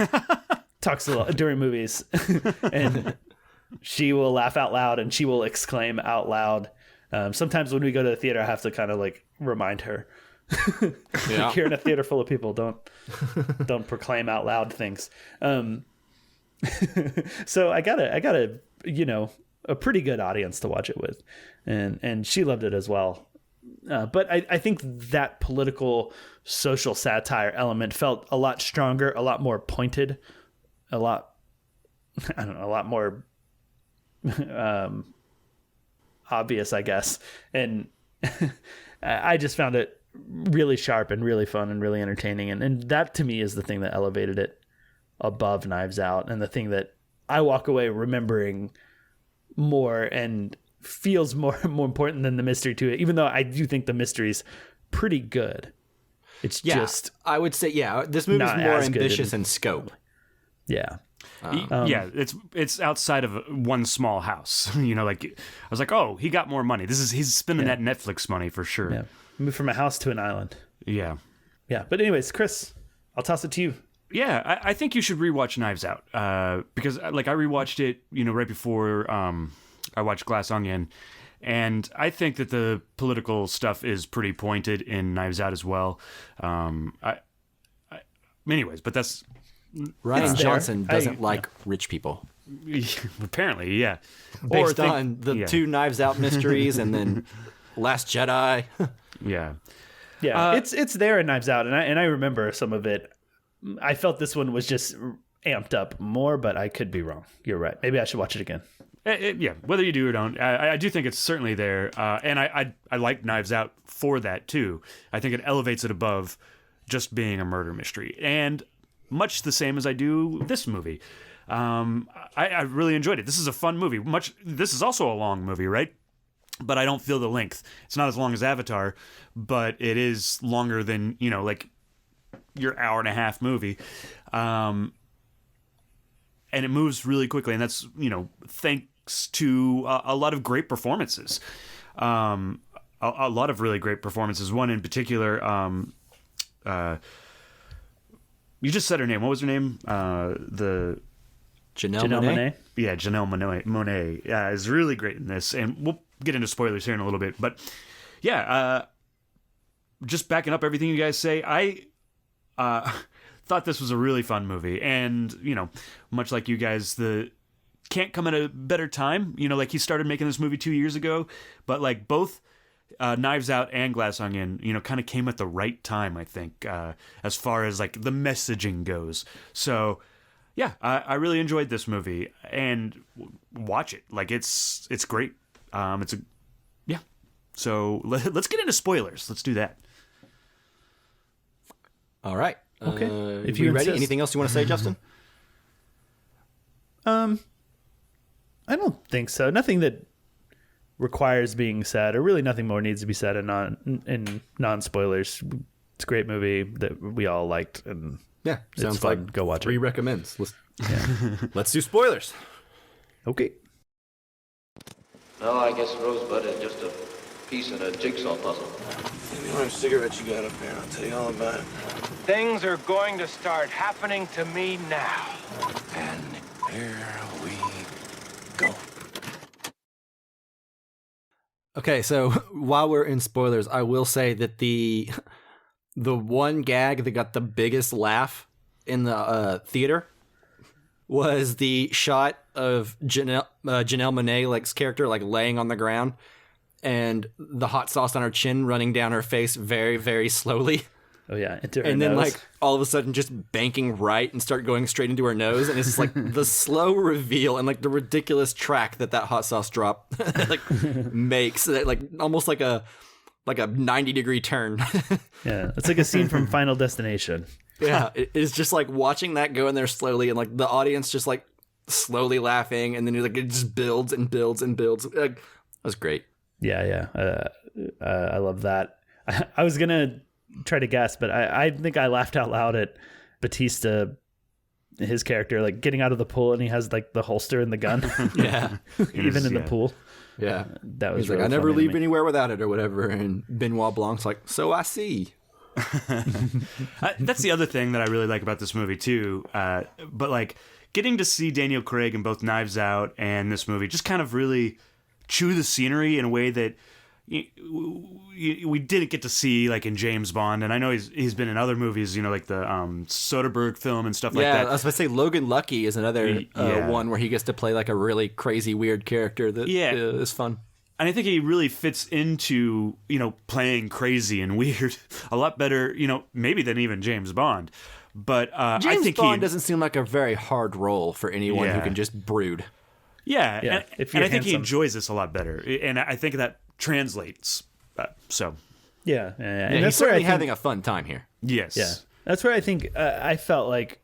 talks a lot during movies, and she will laugh out loud and she will exclaim out loud. Sometimes when we go to the theater, I have to kind of remind her. Yeah. You're in a theater full of people. Don't proclaim out loud things. So I got a pretty good audience to watch it with, and she loved it as well. But I think that political social satire element felt a lot stronger, a lot more pointed, a lot more obvious, I guess. And I just found it really sharp and really fun and really entertaining. And that to me is the thing that elevated it above Knives Out, and the thing that I walk away remembering more and feels more important than the mystery to it, even though I do think the mystery's pretty good. It's just, I would say, this movie's more ambitious in scope. Yeah. It's outside of one small house. I was like, oh, he got more money. He's spending that Netflix money for sure. Yeah. Moved from a house to an island. Yeah. Yeah. But anyways, Chris, I'll toss it to you. Yeah, I think you should rewatch Knives Out because I rewatched it, right before I watched Glass Onion, and I think that the political stuff is pretty pointed in Knives Out as well. Anyways, but that's Rian Johnson doesn't like rich people. Apparently, yeah. Based on the two Knives Out mysteries and then Last Jedi. Yeah. Yeah, it's there in Knives Out, and I remember some of it. I felt this one was just amped up more, but I could be wrong. You're right. Maybe I should watch it again. Yeah, whether you do or don't, I do think it's certainly there, and I like Knives Out for that too. I think it elevates it above just being a murder mystery, and much the same as I do this movie. I really enjoyed it. This is a fun movie. This is also a long movie, right? But I don't feel the length. It's not as long as Avatar, but it is longer than your hour and a half movie, and it moves really quickly, and that's thanks to a lot of great performances, a lot of really great performances. One in particular, you just said her name. What was her name? The Janelle Monáe. Yeah, Janelle Monáe is really great in this, and we'll get into spoilers here in a little bit. But yeah, just backing up everything you guys say, I thought this was a really fun movie, and much like you guys, can't come at a better time. He started making this movie 2 years ago, but both Knives Out and Glass Onion, kind of came at the right time, I think, as far as the messaging goes. So yeah, I really enjoyed this movie, and watch it. Like it's great. Yeah. So let's get into spoilers. Let's do that. All right. Okay. If you're ready, anything else you want to say, Justin? I don't think so. Nothing that requires being said, or really nothing more needs to be said in non spoilers. It's a great movie that we all liked, and yeah, sounds it's fun. like Go watch 3 it. recommends. Let's do spoilers. Okay. No, I guess Rosebud is just a piece in a jigsaw puzzle. Give me one cigarette you got up there. I'll tell you all about it. Things are going to start happening to me now. And here we go. Okay, so while we're in spoilers, I will say that the one gag that got the biggest laugh in the theater was the shot of Janelle Monáe's character like laying on the ground and the hot sauce on her chin running down her face very, very slowly. Oh yeah, and then like all of a sudden just banking right and start going straight into her nose, and it's just like the slow reveal and like the ridiculous track that hot sauce drop like makes, that like almost like a 90-degree turn. Yeah, it's like a scene from Final Destination. Yeah, it's just like watching that go in there slowly, and like the audience just like slowly laughing, and then like it just builds and builds and builds. That was great. Yeah. I love that. I was gonna try to guess, but I think I laughed out loud at Batista, his character, like getting out of the pool and he has like the holster and the gun. Yeah. Even in the pool. Yeah. That was He's really like, I never funny leave anywhere without it or whatever. And Benoit Blanc's like, so I see. That's the other thing that I really like about this movie too. But like getting to see Daniel Craig in both Knives Out and this movie just kind of really chew the scenery in a way that we didn't get to see like in James Bond, and I know he's been in other movies, you know, like the Soderbergh film and stuff like that. Yeah, I was about to say Logan Lucky is another one where he gets to play like a really crazy, weird character that is fun. And I think he really fits into, you know, playing crazy and weird a lot better, you know, maybe than even James Bond. But I think Bond doesn't seem like a very hard role for anyone who can just brood. Yeah, Yeah, and I think he enjoys this a lot better, and I think that translates. So Yeah, and he's certainly having a fun time here. Yes, yeah, that's where I think I felt like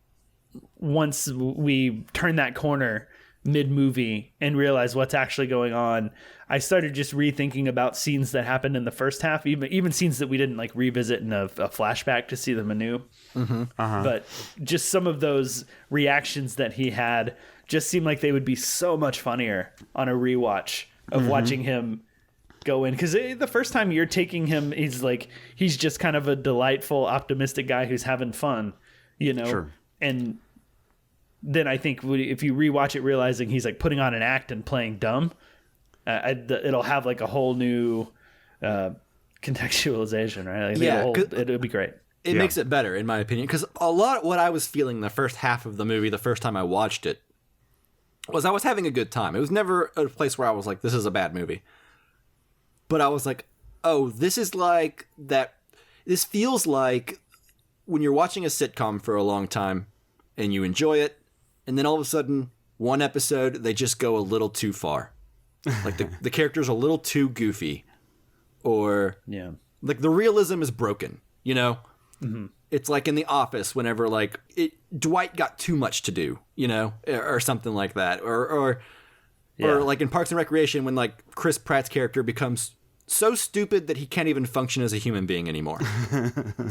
once we turned that corner mid-movie and realized what's actually going on, I started just rethinking about scenes that happened in the first half, even scenes that we didn't like revisit in a flashback to see them anew. Mm-hmm. But just some of those reactions that he had just seemed like they would be so much funnier on a rewatch of watching him go in, because the first time you're taking him, he's just kind of a delightful, optimistic guy who's having fun, you know. Sure. And then I think if you rewatch it, realizing he's like putting on an act and playing dumb, it'll have like a whole new contextualization, right? Like, it'll be great. It makes it better, in my opinion, because a lot of what I was feeling the first half of the movie, the first time I watched it, was I was having a good time. It was never a place where I was like, this is a bad movie. But I was like, oh, this is like that. This feels like when you're watching a sitcom for a long time and you enjoy it, and then all of a sudden, one episode, they just go a little too far. Like the character's a little too goofy. Or like the realism is broken, you know? Mm-hmm. It's like in The Office whenever like Dwight got too much to do, you know, or something like that. Or like in Parks and Recreation when like Chris Pratt's character becomes so stupid that he can't even function as a human being anymore.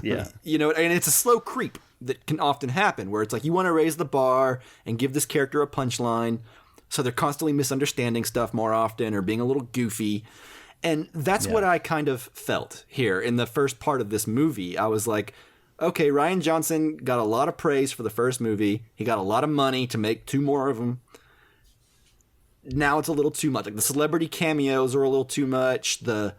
Yeah. You know, and it's a slow creep that can often happen where it's like you want to raise the bar and give this character a punchline, so they're constantly misunderstanding stuff more often or being a little goofy. And that's what I kind of felt here in the first part of this movie. I was like, okay, Rian Johnson got a lot of praise for the first movie. He got a lot of money to make 2 more of them. Now it's a little too much. Like the celebrity cameos are a little too much. The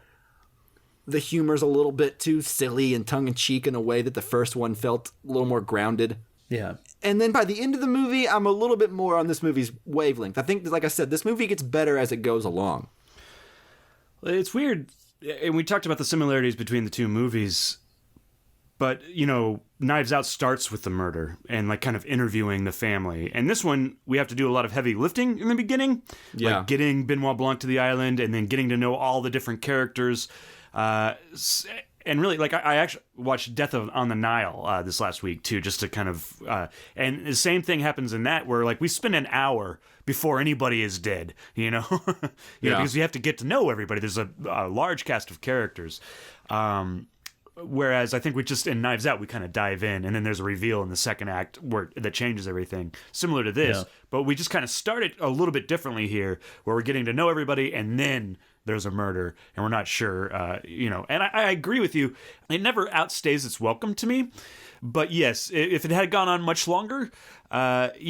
humor's a little bit too silly and tongue-in-cheek in a way that the first one felt a little more grounded. Yeah. And then by the end of the movie, I'm a little bit more on this movie's wavelength. I think, like I said, this movie gets better as it goes along. It's weird, and we talked about the similarities between the two movies, But, Knives Out starts with the murder and like kind of interviewing the family. And this one, we have to do a lot of heavy lifting in the beginning. Yeah. Like getting Benoit Blanc to the island and then getting to know all the different characters. And really, like, I actually watched Death on the Nile this last week, too, just to kind of... and the same thing happens in that, where, like, we spend an hour before anybody is dead, because we have to get to know everybody. There's a large cast of characters. Whereas I think we just, in Knives Out, we kind of dive in, and then there's a reveal in the second act that changes everything, similar to this. Yeah. But we just kind of started a little bit differently here, where we're getting to know everybody, and then there's a murder, and we're not sure, And I agree with you. It never outstays its welcome to me. But yes, if it had gone on much longer, it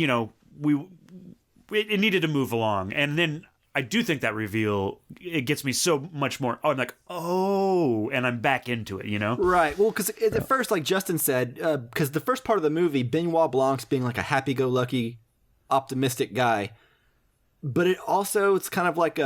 needed to move along. And then I do think that reveal, it gets me so much more, I'm like, and I'm back into it, Right. Well, because at first, like Justin said, because the first part of the movie, Benoit Blanc's being like a happy-go-lucky, optimistic guy. But it's kind of like,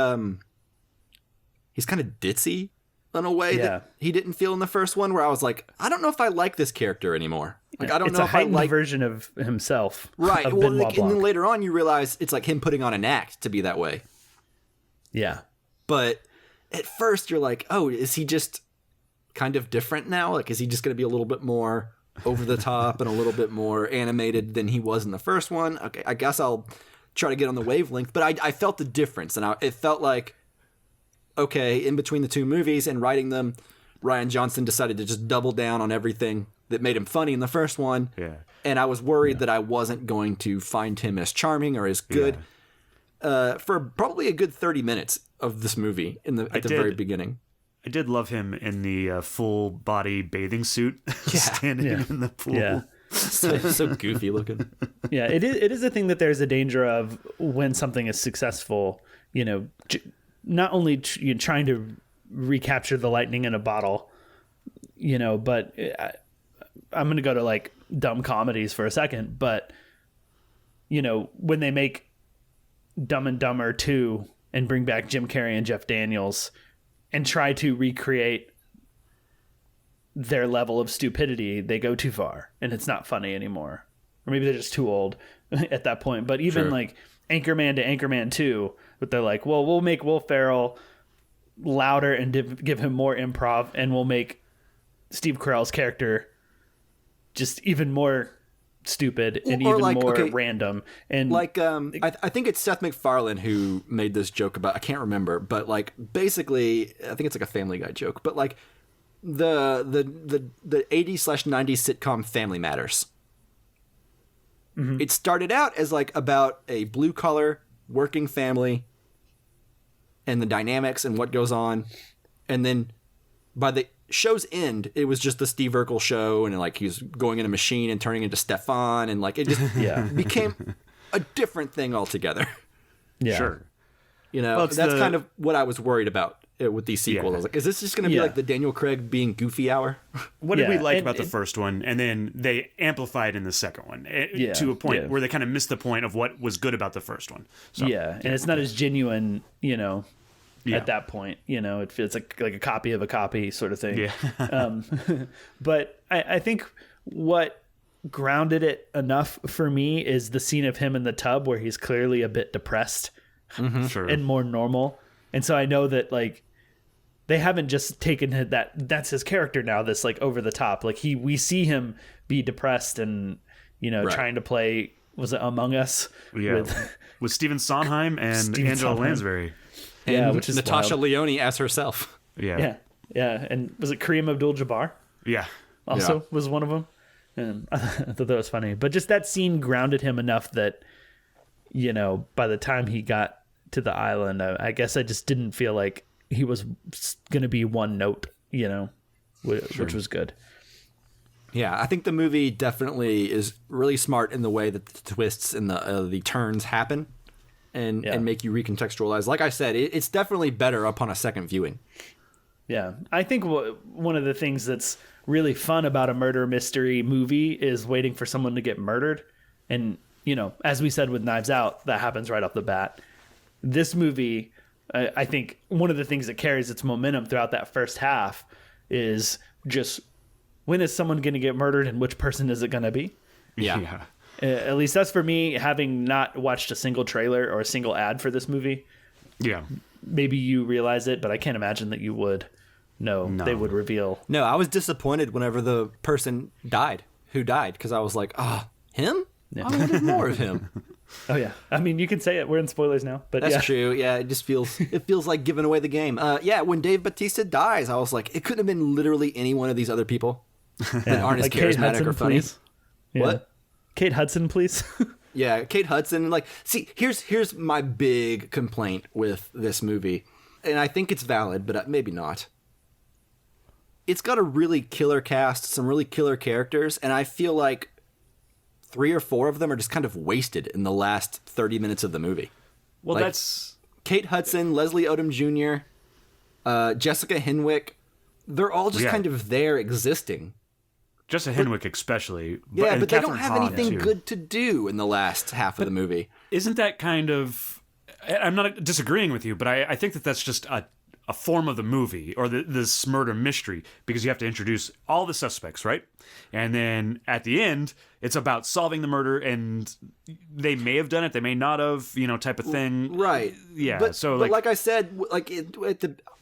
he's kind of ditzy in a way that he didn't feel in the first one, where I was like, I don't know if I like this character anymore. Like, I don't know if I like... It's a heightened version of himself. Right. Of Well, and then later on, you realize it's like him putting on an act to be that way. Yeah. But at first you're like, oh, is he just kind of different now? Like, is he just going to be a little bit more over the top and a little bit more animated than he was in the first one? Okay, I guess I'll try to get on the wavelength. But I felt the difference, and it felt like, okay, in between the two movies and writing them, Rian Johnson decided to just double down on everything that made him funny in the first one. Yeah. And I was worried that I wasn't going to find him as charming or as good. Yeah. For probably a good 30 minutes of this movie at the very beginning. I did love him in the full body bathing suit standing in the pool. Yeah. so goofy looking. Yeah, it is a thing that there's a danger of when something is successful, not only trying to recapture the lightning in a bottle, but I'm going to go to like dumb comedies for a second, but when they make Dumb and Dumber 2 and bring back Jim Carrey and Jeff Daniels and try to recreate their level of stupidity, they go too far and it's not funny anymore. Or maybe they're just too old at that point. But even like Anchorman to Anchorman 2, but they're like, well, we'll make Will Ferrell louder and give him more improv, and we'll make Steve Carell's character just even more stupid and even more random. And like I think it's Seth MacFarlane who made this joke about, I can't remember, but like basically I think it's like a Family Guy joke, but like the 80s/90s sitcom Family Matters. Mm-hmm. It started out as like about a blue collar working family and the dynamics and what goes on, and then by the show's end, it was just the Steve Urkel show, and like he was going in a machine and turning into Stefan, and like it just became a different thing altogether. Yeah, sure. Well, that's kind of what I was worried about with these sequels. I was like, is this just going to be like the Daniel Craig being Goofy hour? What did we like about the first one, and then they amplified in the second one to a point where they kind of missed the point of what was good about the first one. So, and it's not as genuine, at that point, it feels like a copy of a copy sort of thing. Yeah. But I think what grounded it enough for me is the scene of him in the tub where he's clearly a bit depressed and more normal. And so I know that like they haven't just taken that's his character now, this like over the top. Like we see him be depressed and, trying to play, was it Among Us? Yeah. With Stephen Sondheim and Angela Lansbury. And which is Natasha wild. Lyonne as herself. Yeah. And was it Kareem Abdul-Jabbar? Yeah. Also was one of them. And I thought that was funny. But just that scene grounded him enough that, by the time he got to the island, I guess I just didn't feel like he was going to be one note, which was good. Yeah, I think the movie definitely is really smart in the way that the twists and the turns happen. And make you recontextualize. Like I said, it's definitely better upon a second viewing. Yeah. I think one of the things that's really fun about a murder mystery movie is waiting for someone to get murdered. And, as we said with Knives Out, that happens right off the bat. This movie, I think one of the things that carries its momentum throughout that first half is just when is someone going to get murdered and which person is it going to be? Yeah. At least that's for me, having not watched a single trailer or a single ad for this movie. Yeah. Maybe you realize it, but I can't imagine that you would. No, they would reveal. No, I was disappointed whenever the person died, because I was like, him? Yeah. I wanted more of him. Oh, yeah. I mean, you can say it. We're in spoilers now. But that's true. Yeah, it just feels like giving away the game. When Dave Bautista dies, I was like, it couldn't have been literally any one of these other people that aren't as charismatic Hudson, or funny. Yeah. What? Kate Hudson, please. Yeah, Kate Hudson. Like, see, here's my big complaint with this movie, and I think it's valid, but maybe not. It's got a really killer cast, some really killer characters, and I feel like 3 or 4 of them are just kind of wasted in the last 30 minutes of the movie. Well, like, that's... Kate Hudson, Leslie Odom Jr., Jessica Henwick. They're all just kind of there existing. Jessica Henwick especially. But they don't have anything good to do in the last half of the movie. Isn't that kind of... I'm not disagreeing with you, but I think that's just a form of the movie, or this murder mystery, because you have to introduce all the suspects, right? And then at the end, it's about solving the murder, and they may have done it, they may not have, type of thing. Right. Yeah. But like I said,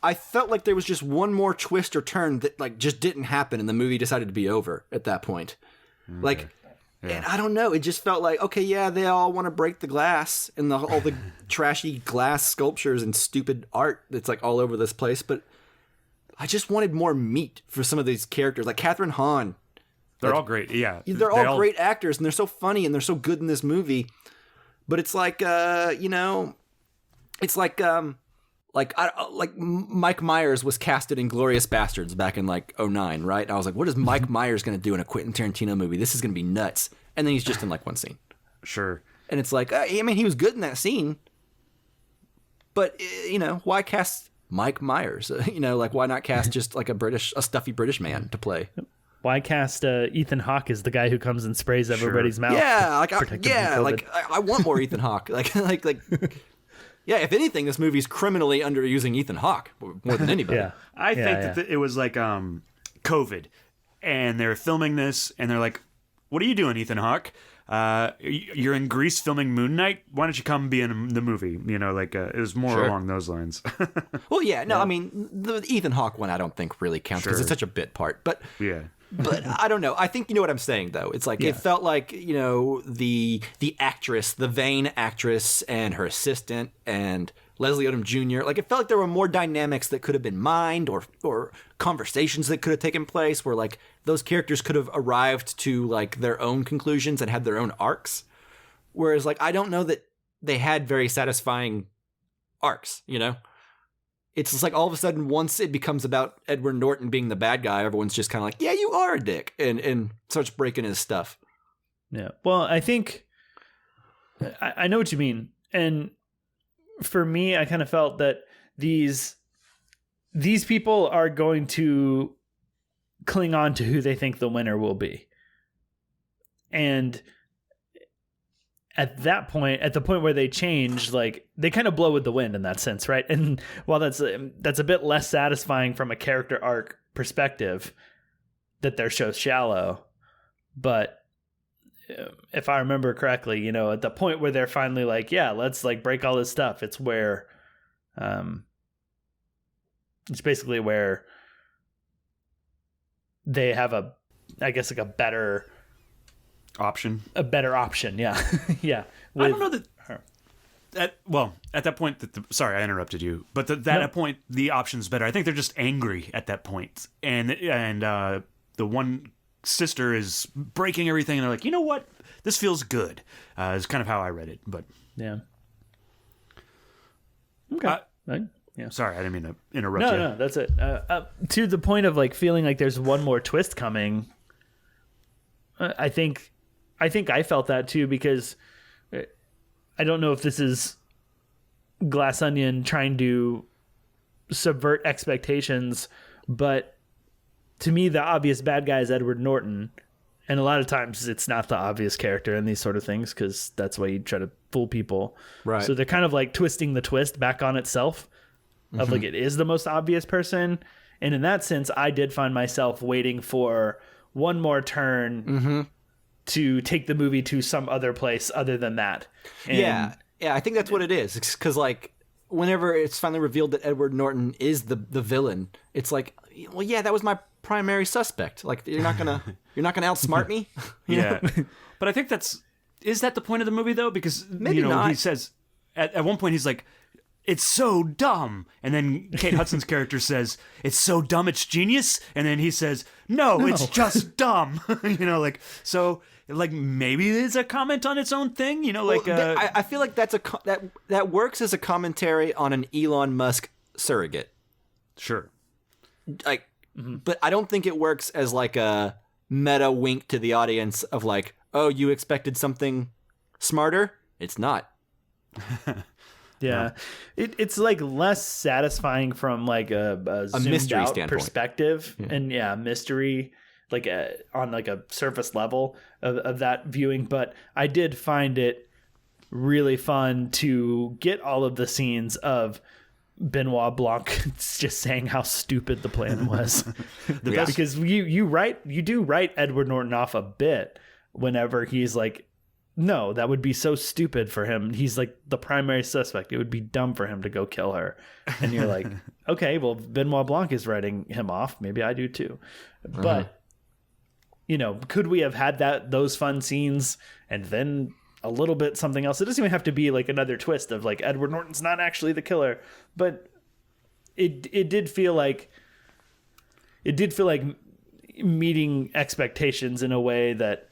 I felt like there was just one more twist or turn that like just didn't happen, and the movie decided to be over at that point. Okay. Like, and I don't know. It just felt like, okay, yeah, they all want to break the glass and all the trashy glass sculptures and stupid art that's like all over this place. But I just wanted more meat for some of these characters, like Catherine Hahn. They're all great. Yeah, they're all great actors, and they're so funny and they're so good in this movie. But it's like, it's like Mike Myers was casted in Inglourious Bastards back in like 2009, right? And I was like, what is Mike Myers going to do in a Quentin Tarantino movie? This is going to be nuts. And then he's just in like one scene. Sure. And it's like, I mean, he was good in that scene. But, why cast Mike Myers? Like, why not cast just like a stuffy British man to play? Why cast Ethan Hawke as the guy who comes and sprays everybody's mouth? Yeah, I want more Ethan Hawke. Yeah, if anything, this movie's criminally underusing Ethan Hawke more than anybody. Yeah. I think that it was like COVID, and they're filming this, and they're like, what are you doing, Ethan Hawke? You're in Greece filming Moon Knight? Why don't you come be in the movie? It was more along those lines. Well, I mean, the Ethan Hawke one I don't think really counts because it's such a bit part. But yeah. But I don't know. I think you know what I'm saying, though. It's like it felt like, the actress, the vain actress and her assistant and Leslie Odom Jr., like it felt like there were more dynamics that could have been mined or conversations that could have taken place where like those characters could have arrived to like their own conclusions and had their own arcs. Whereas like I don't know that they had very satisfying arcs, It's just like all of a sudden, once it becomes about Edward Norton being the bad guy, everyone's just kind of like, yeah, you are a dick, and starts breaking his stuff. Yeah. Well, I think I know what you mean. And for me, I kind of felt that these people are going to cling on to who they think the winner will be. And at that point, at the point where they change, like they kind of blow with the wind in that sense, right? And while that's a bit less satisfying from a character arc perspective, that their show's shallow, but if I remember correctly, at the point where they're finally like, yeah, let's like break all this stuff, it's where, it's basically where they have a better option. Yeah. Yeah. I don't know that. At that point, sorry, I interrupted you. But that point, the option's better. I think they're just angry at that point, and the one sister is breaking everything, and they're like, you know what, this feels good. Is kind of how I read it, but yeah. Okay. Yeah. Sorry, I didn't mean to interrupt you. No, that's it. To the point of like feeling like there's one more twist coming. I think I felt that too, because I don't know if this is Glass Onion trying to subvert expectations, but to me, the obvious bad guy is Edward Norton. And a lot of times it's not the obvious character in these sort of things, because that's why you try to fool people. Right. So they're kind of like twisting the twist back on itself of like it is the most obvious person. And in that sense, I did find myself waiting for one more turn to take the movie to some other place other than that. And yeah, I think that's what it is. Because like whenever it's finally revealed that Edward Norton is the villain, it's like, well, yeah, that was my primary suspect. Like you're not gonna outsmart me. Yeah, but I think is that the point of the movie though? Because Maybe not. He says at one point he's like, it's so dumb. And then Kate Hudson's character says, it's so dumb, it's genius. And then he says, no. It's just dumb. So maybe it's a comment on its own thing, I feel like that works as a commentary on an Elon Musk surrogate. Sure. But I don't think it works as like a meta wink to the audience of like, oh, you expected something smarter? It's not. Yeah, it's like less satisfying from like a zoomed mystery out standpoint. perspective, and mystery like on like a surface level of that viewing. But I did find it really fun to get all of the scenes of Benoit Blanc just saying how stupid the plan was. Because you do write Edward Norton off a bit whenever he's like, no, that would be so stupid for him. He's like the primary suspect. It would be dumb for him to go kill her. And you're like, okay, well, Benoit Blanc is writing him off. Maybe I do too. But, could we have had those fun scenes and then a little bit something else? It doesn't even have to be like another twist of like Edward Norton's not actually the killer. But it did feel like meeting expectations in a way that,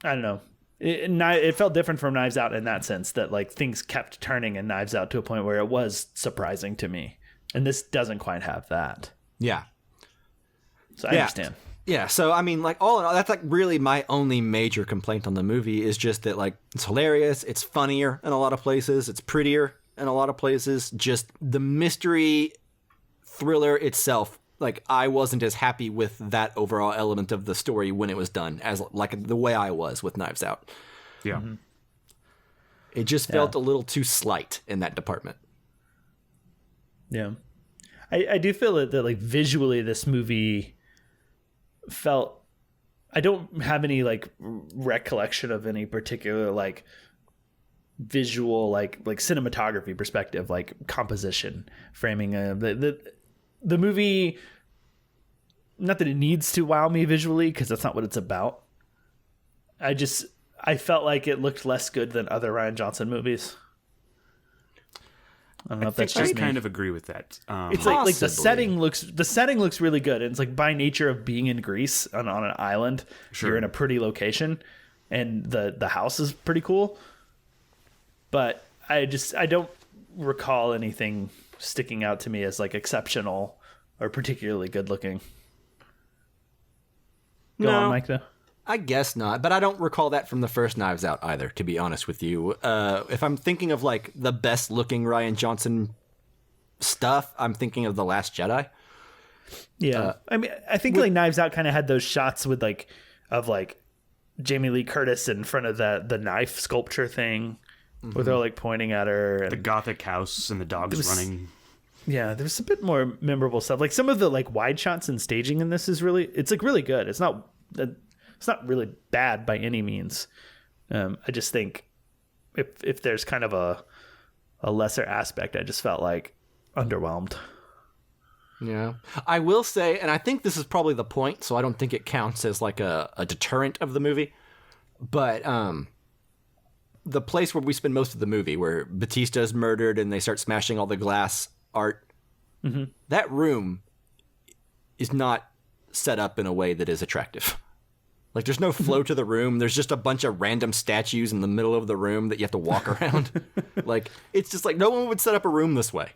I don't know. It felt different from Knives Out in that sense, that like things kept turning in Knives Out to a point where it was surprising to me, and this doesn't quite have that. Yeah, so I understand. Yeah, so I mean, like all in all, that's like really my only major complaint on the movie is just that like it's hilarious, it's funnier in a lot of places, it's prettier in a lot of places. Just the mystery thriller itself. Like, I wasn't as happy with that overall element of the story when it was done as, like, the way I was with Knives Out. Yeah. Mm-hmm. It just felt a little too slight in that department. Yeah. I do feel that, like, visually this movie felt... I don't have any, like, recollection of any particular, like, visual, like cinematography perspective, like, composition, framing. The movie, not that it needs to wow me visually, because that's not what it's about. I felt like it looked less good than other Rian Johnson movies. I don't know if that's just me. I kind of agree with that. It's like the setting looks really good. And it's like by nature of being in Greece on an island, you're in a pretty location, and the house is pretty cool. But I don't recall anything sticking out to me as like exceptional or particularly good looking. Go on, Mike, though. I guess not, but I don't recall that from the first Knives Out either, to be honest with you. If I'm thinking of like the best looking Rian Johnson stuff, I'm thinking of The Last Jedi. Yeah. I mean, I think like Knives Out kind of had those shots with like Jamie Lee Curtis in front of the knife sculpture thing. Where they're like pointing at her, and the gothic house and the dogs running. Yeah, there's a bit more memorable stuff. Like some of the like wide shots and staging in this is it's like really good. It's not really bad by any means. I just think if there's kind of a lesser aspect, I just felt like underwhelmed. Yeah, I will say, and I think this is probably the point, so I don't think it counts as like a deterrent of the movie, but the place where we spend most of the movie, where Batista is murdered and they start smashing all the glass art, that room is not set up in a way that is attractive. Like, there's no flow to the room. There's just a bunch of random statues in the middle of the room that you have to walk around. Like, it's just like, no one would set up a room this way.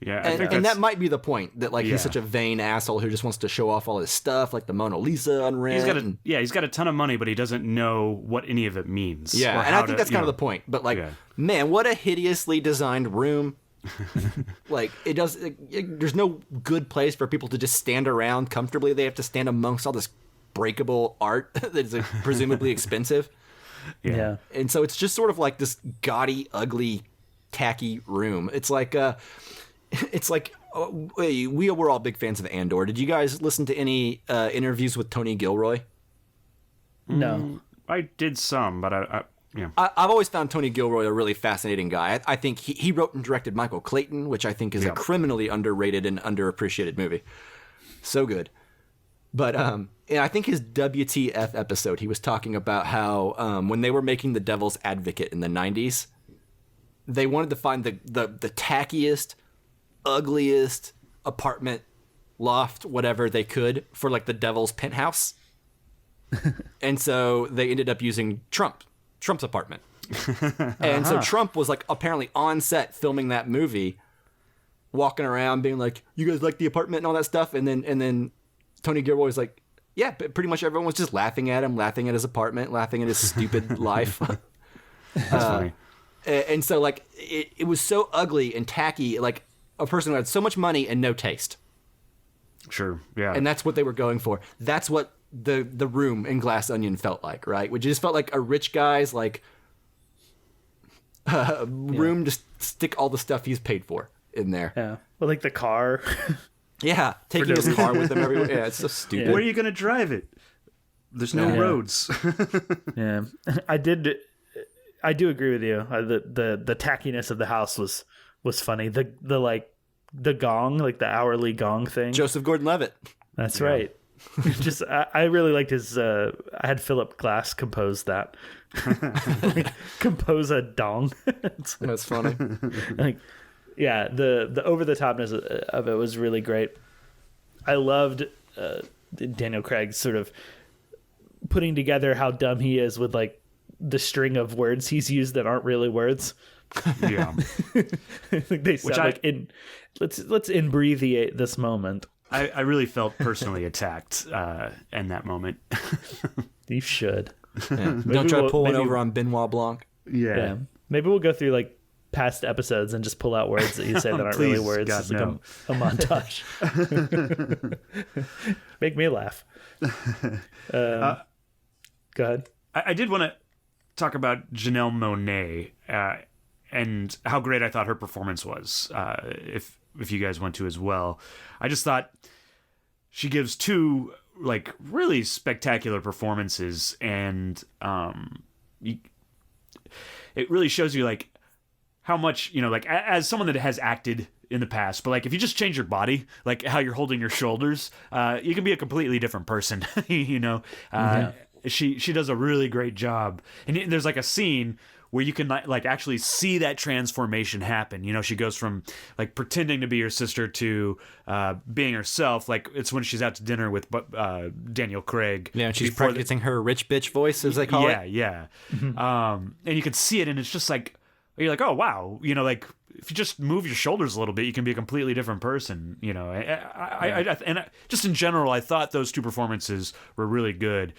Yeah, and that might be the point, that like he's such a vain asshole who just wants to show off all his stuff, like the Mona Lisa on rent. He's got a ton of money, but he doesn't know what any of it means. Yeah, and I think that's kind of the point. But like, man, what a hideously designed room. Like, there's no good place for people to just stand around comfortably. They have to stand amongst all this breakable art that's presumably expensive. Yeah. And so it's just sort of like this gaudy, ugly, tacky room. It's like it's like we were all big fans of Andor. Did you guys listen to any interviews with Tony Gilroy? No. I did some, but I've always found Tony Gilroy a really fascinating guy. I think he wrote and directed Michael Clayton, which I think is a criminally underrated and underappreciated movie. So good. But I think his WTF episode, he was talking about how when they were making The Devil's Advocate in the 90s, they wanted to find the tackiest, ugliest apartment, loft, whatever they could for like the devil's penthouse. And so they ended up using Trump's apartment. And so Trump was like apparently on set filming that movie, walking around being like, "You guys like the apartment?" and all that stuff. And then Tony Gilroy was like, "Yeah," but pretty much everyone was just laughing at him, laughing at his apartment, laughing at his stupid life. That's funny. And so like it was so ugly and tacky, like a person who had so much money and no taste. Sure, yeah. And that's what they were going for. That's what the room in Glass Onion felt like, right? Which just felt like a rich guy's like room to stick all the stuff he's paid for in there. Yeah, well, like the car. Yeah, taking his car with him everywhere. Yeah, it's so stupid. Where are you going to drive it? There's no roads. Yeah, I do agree with you. The tackiness of the house was funny. The gong, like the hourly gong thing. Joseph Gordon-Levitt. That's right. Just I really liked his. I had Philip Glass compose that. Compose a dong. That's funny. Like, yeah, the over the topness of it was really great. I loved Daniel Craig sort of putting together how dumb he is with like the string of words he's used that aren't really words. Yeah, like they sound let's imbreviate this moment. I really felt personally attacked in that moment. You should. Yeah. Don't try to pull one over on Benoit Blanc. Yeah. Maybe we'll go through like past episodes and just pull out words that you say that aren't really words. God, it's like a montage. Make me laugh. Go ahead. I did want to talk about Janelle Monáe and how great I thought her performance was. If you guys want to as well, I just thought she gives two like really spectacular performances, and it really shows you like how much, you know, like as someone that has acted in the past, but like if you just change your body, like how you're holding your shoulders, you can be a completely different person. You know, she does a really great job, and there's like a scene where you can like actually see that transformation happen. You know, she goes from like pretending to be her sister to being herself. Like it's when she's out to dinner with Daniel Craig. Yeah, and she's practicing her rich bitch voice, as they call it. Yeah. And you can see it, and it's just like, you're like, oh wow, you know, like if you just move your shoulders a little bit, you can be a completely different person. You know, just in general, I thought those two performances were really good.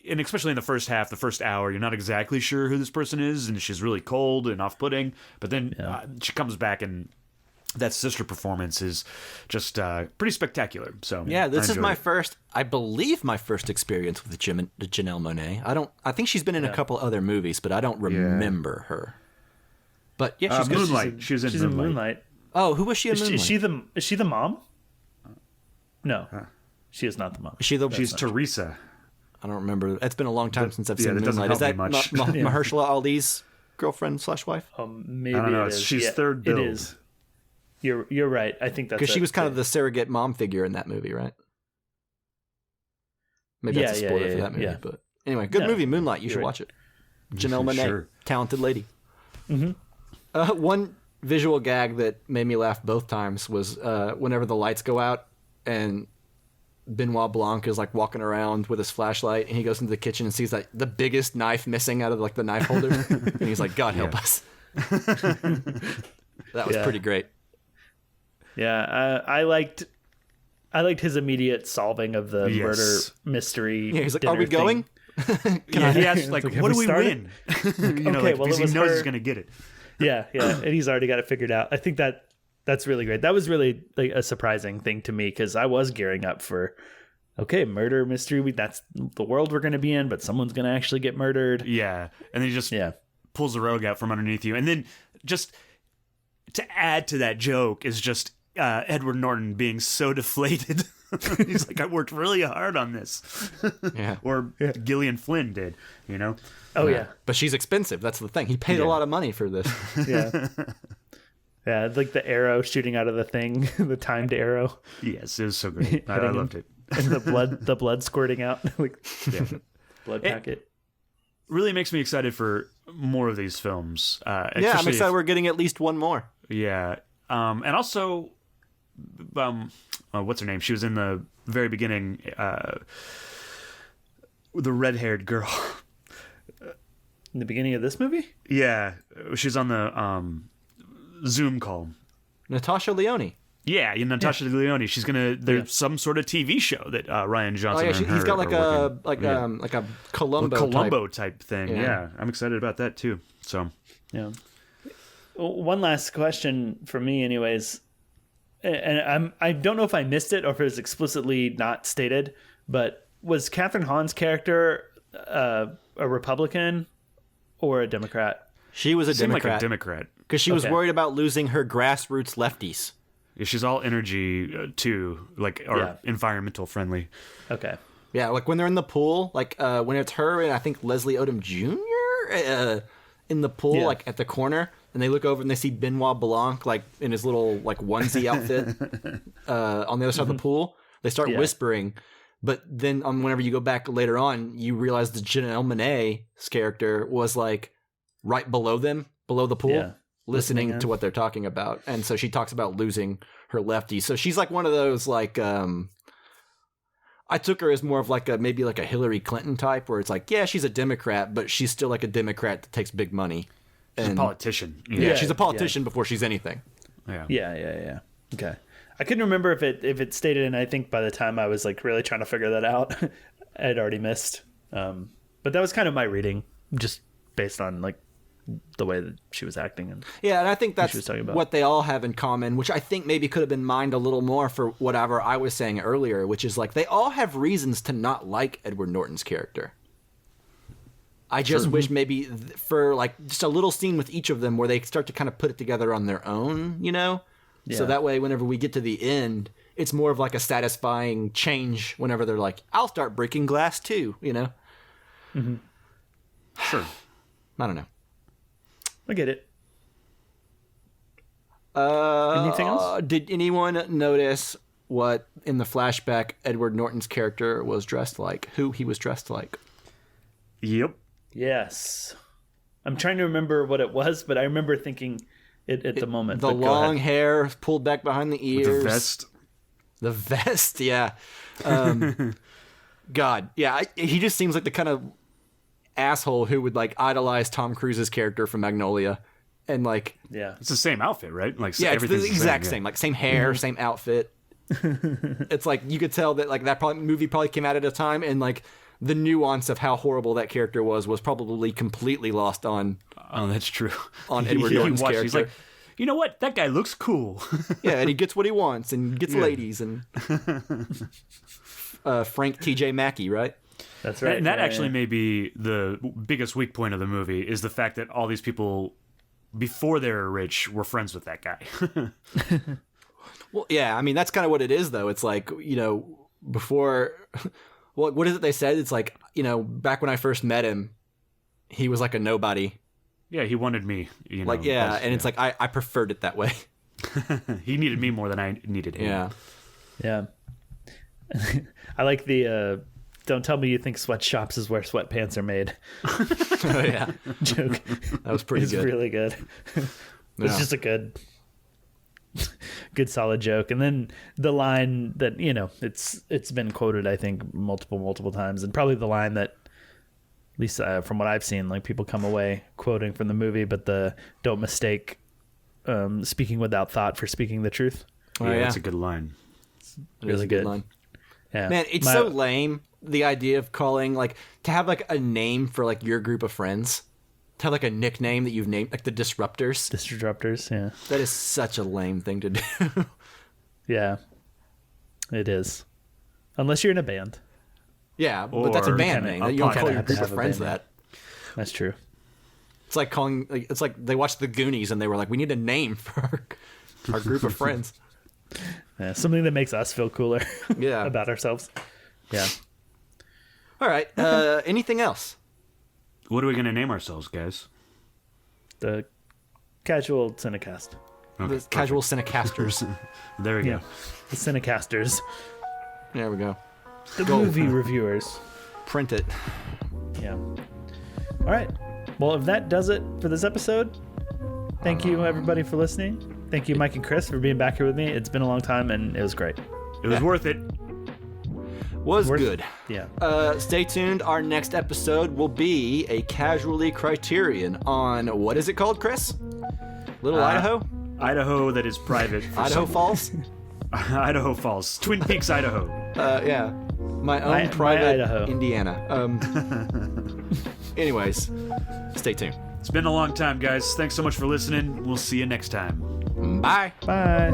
And especially in the first half, the first hour, you're not exactly sure who this person is, and she's really cold and off-putting. But then she comes back, and that sister performance is just pretty spectacular. So yeah, this is I believe my first experience with Janelle Monáe. I think she's been in a couple other movies, but I don't remember her. But yeah, she's good. Moonlight. She's in Moonlight. Oh, who was she in Moonlight? Is she the mom? No, she is not the mom. She's Teresa. I don't remember. It's been a long time since I've seen that Moonlight. Is that much. Mahershala Ali's girlfriend / wife? Maybe I don't know. it is. She's third build. It is. You're right. I think that's because she was kind of the surrogate mom figure in that movie, right? Maybe that's a spoiler for that movie. Yeah. But anyway, good movie, Moonlight. You should watch it. Janelle Monáe, talented lady. Mm-hmm. One visual gag that made me laugh both times was whenever the lights go out and Benoit Blanc is like walking around with his flashlight, and he goes into the kitchen and sees like the biggest knife missing out of like the knife holder, and he's like, "God help us." That was pretty great. Yeah, I liked his immediate solving of the murder mystery. Yeah, he's like, "Are we going?" He asked like, "What do we win?" You know, because he knows he's gonna get it. Yeah, and he's already got it figured out. I think that's really great. That was really like a surprising thing to me, because I was gearing up for, murder mystery. That's the world we're going to be in, but someone's going to actually get murdered. Yeah, and then he just pulls the rug out from underneath you, and then just to add to that joke is just Edward Norton being so deflated. He's like, I worked really hard on this. Yeah. Or Gillian Flynn did, you know? Oh, yeah. But she's expensive. That's the thing. He paid a lot of money for this. Yeah. Yeah, like the arrow shooting out of the thing, the timed arrow. Yes, it was so great. I loved it. And the blood squirting out, like blood packet. Really makes me excited for more of these films. Yeah, I'm excited we're getting at least one more. Yeah. And also, what's her name? She was in the very beginning, the red-haired girl. In the beginning of this movie? Yeah. She's on the Zoom call. Natasha Lyonne. Yeah, Natasha Lyonne. She's there's some sort of TV show that Rian Johnson. Oh yeah, he's got like a Columbo type thing. Yeah, I'm excited about that too. So yeah. One last question for me, anyways, and I don't know if I missed it or if it was explicitly not stated, but was Catherine Hahn's character a Republican or a Democrat? She was a Democrat. Like a Democrat. Because she was worried about losing her grassroots lefties. Yeah, she's all energy too, environmental friendly. Okay. Yeah, like when they're in the pool, like when it's her and I think Leslie Odom Jr. In the pool, like at the corner, and they look over and they see Benoit Blanc like in his little like onesie outfit on the other side of the pool. They start whispering, but then whenever you go back later on, you realize the Janelle Monáe's character was like right below them, below the pool. Yeah. Listening to what they're talking about. And so she talks about losing her lefty. So she's like one of those like I took her as more of like maybe like a Hillary Clinton type where it's like, yeah, she's a Democrat, but she's still like a Democrat that takes big money. She's a politician. Yeah, she's a politician before she's anything. Yeah. Okay. I couldn't remember if it stated, and I think by the time I was like really trying to figure that out, I'd already missed. But that was kind of my reading, just based on like the way that she was acting. And I think that's what they all have in common, which I think maybe could have been mined a little more for whatever I was saying earlier, which is like they all have reasons to not like Edward Norton's character. I just wish maybe for like just a little scene with each of them where they start to kind of put it together on their own, you know? Yeah. So that way, whenever we get to the end, it's more of like a satisfying change whenever they're like, I'll start breaking glass too, you know? Mm-hmm. Sure. I don't know. I get it. Anything else? Did anyone notice what, in the flashback, Edward Norton's character was dressed like? Who he was dressed like? Yep. Yes. I'm trying to remember what it was, but I remember thinking it at the moment. The long hair pulled back behind the ears. With the vest. The vest, yeah. God, yeah. He just seems like the kind of asshole who would like idolize Tom Cruise's character from Magnolia, and like it's the same outfit, right? Like it's the exact same, like same hair, same outfit. It's like you could tell that like that movie probably came out at a time, and like the nuance of how horrible that character was probably completely lost on. Oh, that's true. On Edward Norton's character. He's like, you know what? That guy looks cool. Yeah, and he gets what he wants, and gets ladies, and Frank T.J. Mackey, right? That's right. And that actually may be the biggest weak point of the movie is the fact that all these people, before they were rich, were friends with that guy. Well, yeah, I mean, that's kind of what it is, though. It's like, you know, before... Well, what is it they said? It's like, you know, back when I first met him, he was like a nobody. Yeah, he wanted me. You know, like, it's like, I preferred it that way. He needed me more than I needed him. Yeah. I like the... Don't tell me you think sweatshops is where sweatpants are made. Oh, yeah. Joke. That was pretty good. It's really good. It's just a good solid joke. And then the line that, you know, it's been quoted, I think, multiple times. And probably the line that, at least from what I've seen, like people come away quoting from the movie, but the don't mistake speaking without thought for speaking the truth. Oh, yeah, that's a good line. It's really good line. Yeah. Man, it's so lame. The idea of calling, like, to have, like, a name for, like, your group of friends. To have, like, a nickname that you've named, like, the Disruptors. Disruptors, yeah. That is such a lame thing to do. Yeah. It is. Unless you're in a band. Yeah, but that's a band name. You don't call your group of friends that. That's true. It's like calling, it's like they watched The Goonies and they were like, we need a name for our group of friends. Yeah, something that makes us feel cooler. Yeah. About ourselves. Yeah. All right. Anything else? What are we going to name ourselves, guys? The Casual Cinecast. Okay, The Casual Cinecasters. There we go. The Cinecasters. There we go. The movie reviewers. Print it. Yeah. All right. Well, if that does it for this episode, thank you, everybody, for listening. Thank you, Mike and Chris, for being back here with me. It's been a long time, and it was great. It was worth it. Was good. Yeah. Stay tuned. Our next episode will be a Casually Criterion on, what is it called, Chris? Little Idaho? Idaho that is private. Idaho Falls? Idaho Falls. Twin Peaks, Idaho. Yeah. My own private Idaho. Indiana. Anyways, stay tuned. It's been a long time, guys. Thanks so much for listening. We'll see you next time. Bye. Bye.